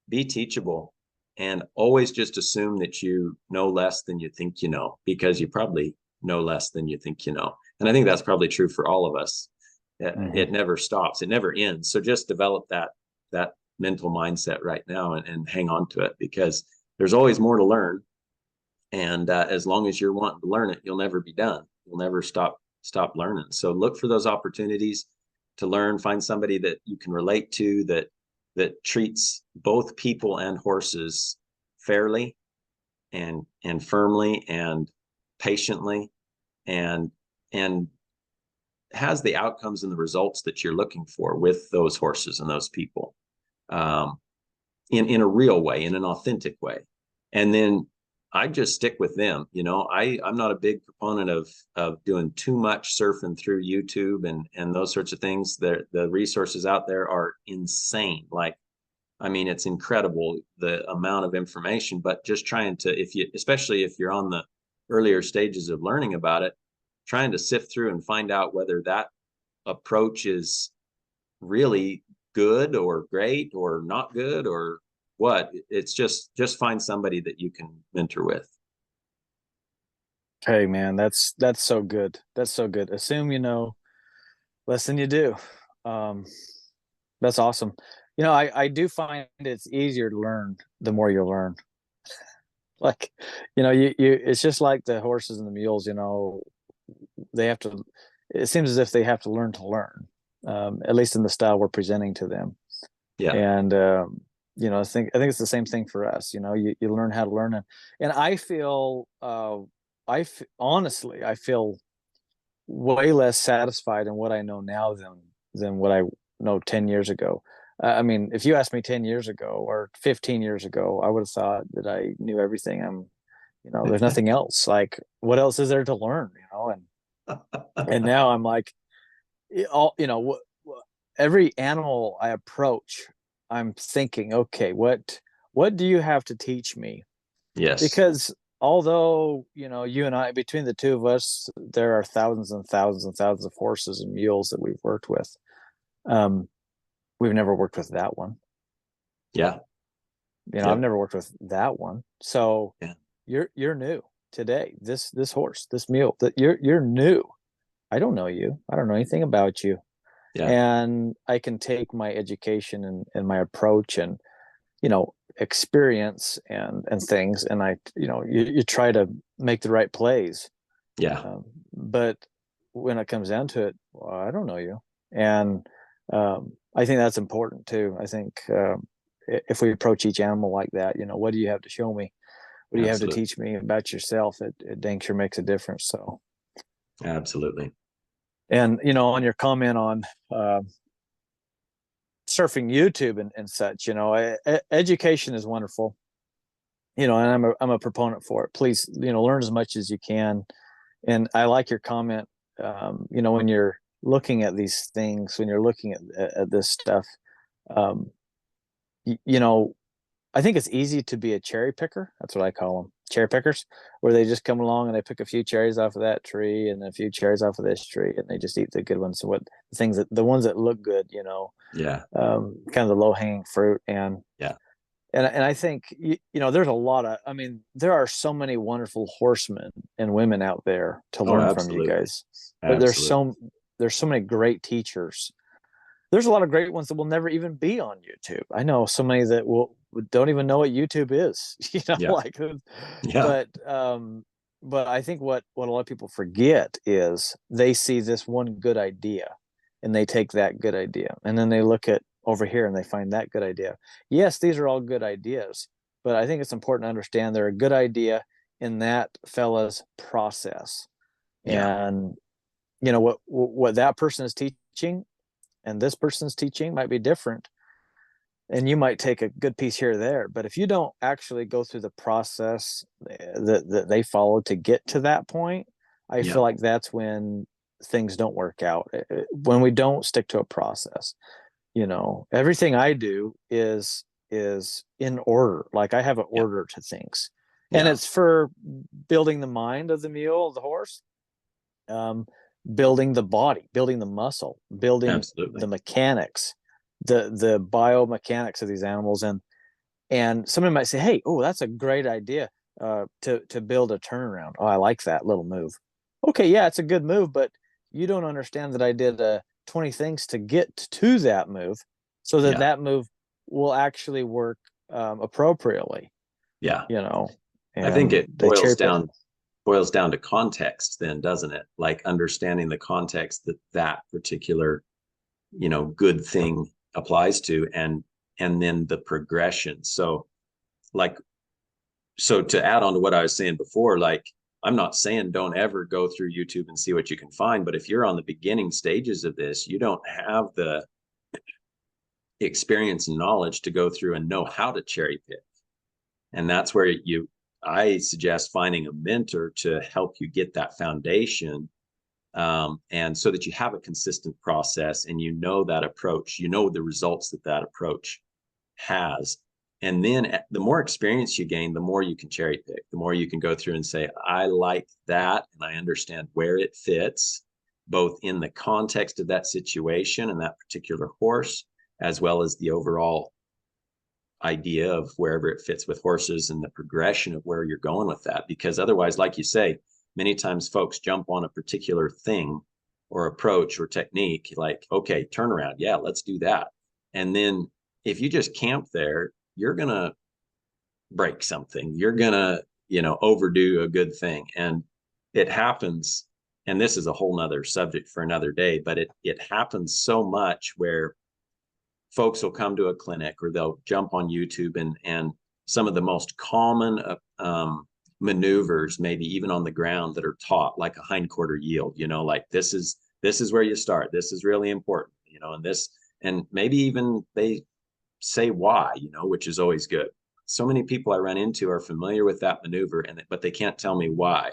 S2: be teachable, and always just assume that you know less than you think you know, because you probably know less than you think you know. And I think that's probably true for all of us. It never stops. It never ends. So just develop that mental mindset right now, and hang on to it, because there's always more to learn. And as long as you're wanting to learn it, you'll never be done. You'll never stop learning. So look for those opportunities to learn. Find somebody that you can relate to, that treats both people and horses fairly and firmly and patiently, and and has the outcomes and the results that you're looking for with those horses and those people, in a real way, in an authentic way. And then I just stick with them. I'm not a big proponent of doing too much surfing through YouTube and those sorts of things. The resources out there are insane. Like, I mean, it's incredible, the amount of information. But just trying to, especially if you're on the earlier stages of learning about it, trying to sift through and find out whether that approach is really good or great or not good or what. It's just find somebody that you can mentor with.
S1: Hey man, that's so good. That's so good. Assume you know less than you do. Um, that's awesome. I do find it's easier to learn the more you learn. Like, you it's just like the horses and the mules, they have to, it seems as if they have to learn, at least in the style we're presenting to them.
S2: Yeah.
S1: And I think it's the same thing for us. You learn how to learn. And I feel honestly, I feel way less satisfied in what I know now than what I know 10 years ago. I mean, if you asked me 10 years ago or 15 years ago, I would have thought that I knew everything. There's nothing else. Like, what else is there to learn? And now I'm like, all, every animal I approach, I'm thinking, okay, what do you have to teach me?
S2: Yes.
S1: Because although, you and I, between the two of us, there are thousands and thousands and thousands of horses and mules that we've worked with. We've never worked with that one.
S2: Yeah.
S1: I've
S2: Yep.
S1: never worked with that one. So
S2: Yeah.
S1: you're new today. This horse, this mule, that you're new. I don't know you. I don't know anything about you.
S2: Yeah.
S1: And I can take my education and my approach and experience and things, and you try to make the right plays.
S2: Yeah.
S1: But when it comes down to it, well, I don't know you. And I think that's important too. I think if we approach each animal like that, what do you have to show me? What do you have to
S2: Absolutely.
S1: teach me about yourself? It dang sure makes a difference. So,
S2: Absolutely.
S1: and on your comment on surfing YouTube and such, education is wonderful. And I'm a proponent for it. Please, learn as much as you can. And I like your comment. When you're looking at these things, when you're looking at this stuff, um, you know, I think it's easy to be a cherry picker. That's what I call them, cherry pickers, where they just come along and they pick a few cherries off of that tree and a few cherries off of this tree, and they just eat the good ones. So the ones that look good,
S2: Yeah.
S1: kind of the low hanging fruit. And
S2: Yeah.
S1: I think there's a lot of. I mean, there are so many wonderful horsemen and women out there to
S2: Oh,
S1: learn from, you
S2: absolutely.
S1: guys.
S2: Absolutely.
S1: There's so many great teachers. There's a lot of great ones that will never even be on YouTube. I know so many that don't even know what YouTube is.
S2: Yeah.
S1: Like,
S2: Yeah.
S1: but but I think what a lot of people forget is they see this one good idea, and they take that good idea, and then they look at over here and they find that good idea. Yes, these are all good ideas, but I think it's important to understand they're a good idea in that fella's process.
S2: Yeah.
S1: And what that person is teaching and this person's teaching might be different, and you might take a good piece here or there. But if you don't actually go through the process that they followed to get to that point, I
S2: Yeah.
S1: feel like that's when things don't work out. When we don't stick to a process, everything I do is is in order. Like I have an
S2: Yeah.
S1: order to things, and
S2: Yeah.
S1: it's for building the mind of the mule, the horse, um, building the body, building the muscle, building the
S2: Absolutely.
S1: mechanics, the biomechanics of these animals. And somebody might say, "Hey, oh, that's a great idea to build a turnaround. Oh, I like that little move." Okay, yeah, it's a good move, but you don't understand that I did 20 things to get to that move, so that
S2: Yeah.
S1: that move will actually work appropriately.
S2: Yeah.
S1: You know,
S2: I think
S1: and
S2: it
S1: they cherry pick.
S2: boils down to context then, doesn't it? Like understanding the context that that particular, good thing applies to, and then the progression. Like so to add on to what I was saying before, like I'm not saying don't ever go through YouTube and see what you can find, but if you're on the beginning stages of this, you don't have the experience and knowledge to go through and know how to cherry pick. And that's where I suggest finding a mentor to help you get that foundation, and so that you have a consistent process and that approach, the results that approach has. And then the more experience you gain, the more you can cherry pick, the more you can go through and say, I like that. And I understand where it fits, both in the context of that situation and that particular horse, as well as the overall idea of wherever it fits with horses and the progression of where you're going with that. Because otherwise, like you say, many times folks jump on a particular thing or approach or technique, like, okay, turnaround. Yeah, let's do that. And then if you just camp there, you're going to break something. You're going to, overdo a good thing. And it happens. And this is a whole nother subject for another day, but it happens so much where folks will come to a clinic or they'll jump on YouTube, and some of the most common maneuvers, maybe even on the ground, that are taught, like a hindquarter yield, like this is where you start. This is really important, and maybe even they say why, which is always good. So many people I run into are familiar with that maneuver, but they can't tell me why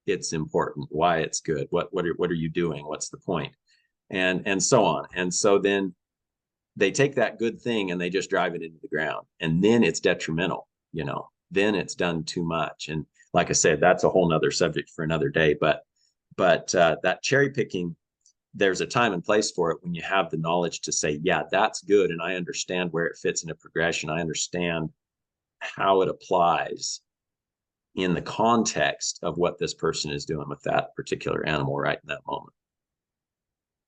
S2: it's important, why it's good, what are you doing, what's the point, and so on. And so then they take that good thing and they just drive it into the ground, and then it's detrimental, then it's done too much. And like I said, that's a whole nother subject for another day. But that cherry picking, there's a time and place for it when you have the knowledge to say, yeah, that's good, and I understand where it fits in a progression. I understand how it applies in the context of what this person is doing with that particular animal right in that moment.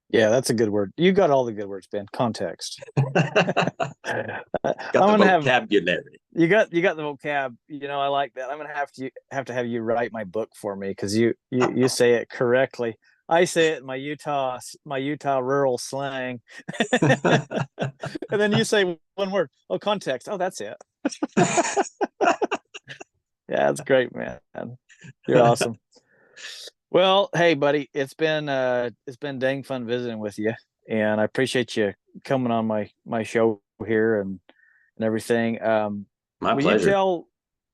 S1: Yeah, that's a good word. You got all the good words, Ben. Context. I'm
S2: Got the
S1: gonna have
S2: vocabulary.
S1: you got the vocab. I like that. I'm gonna have you write my book for me, because you say it correctly. I say it in my Utah rural slang, and then you say one word. Oh, context. Oh, that's it. Yeah, that's great, man. You're awesome. Well, hey, buddy, it's been dang fun visiting with you, and I appreciate you coming on my show here and everything.
S2: My
S1: Will you
S2: pleasure.
S1: tell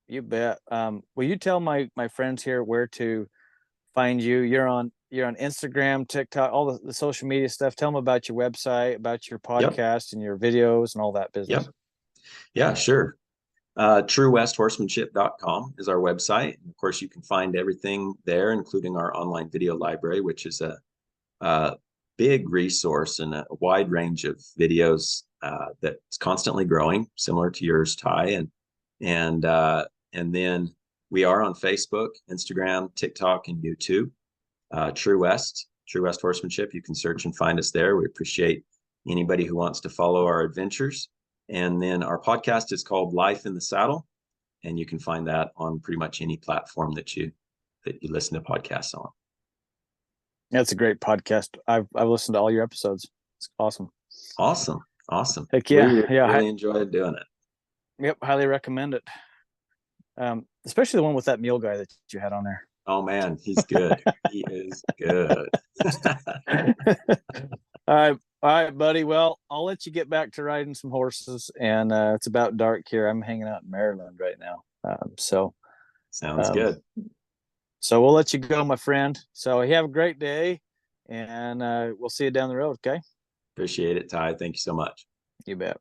S1: You bet. Will you tell my friends here where to find you? You're on Instagram, TikTok, all the social media stuff. Tell them about your website, about your
S2: Yep.
S1: podcast and your videos and all that business.
S2: Yep. Yeah, sure. TrueWestHorsemanship.com is our website. And of course, you can find everything there, including our online video library, which is a big resource and a wide range of videos that's constantly growing, similar to yours, Ty. And then we are on Facebook, Instagram, TikTok, and YouTube. True West Horsemanship. You can search and find us there. We appreciate anybody who wants to follow our adventures. And then our podcast is called Life in the Saddle, and you can find that on pretty much any platform that you listen to podcasts on.
S1: That's a great podcast. I've listened to all your episodes. It's awesome.
S2: Awesome.
S1: Heck
S2: We
S1: yeah, yeah.
S2: really enjoyed doing it.
S1: Yep, highly recommend it. Especially the one with that mule guy that you had on there.
S2: Oh man, he's good. He is good.
S1: All right, buddy. Well, I'll let you get back to riding some horses, and it's about dark here. I'm hanging out in Maryland right now,
S2: Sounds
S1: um,
S2: good.
S1: so we'll let you go, my friend. So you have a great day, and we'll see you down the road. Okay?
S2: Appreciate it, Ty. Thank you so much.
S1: You bet.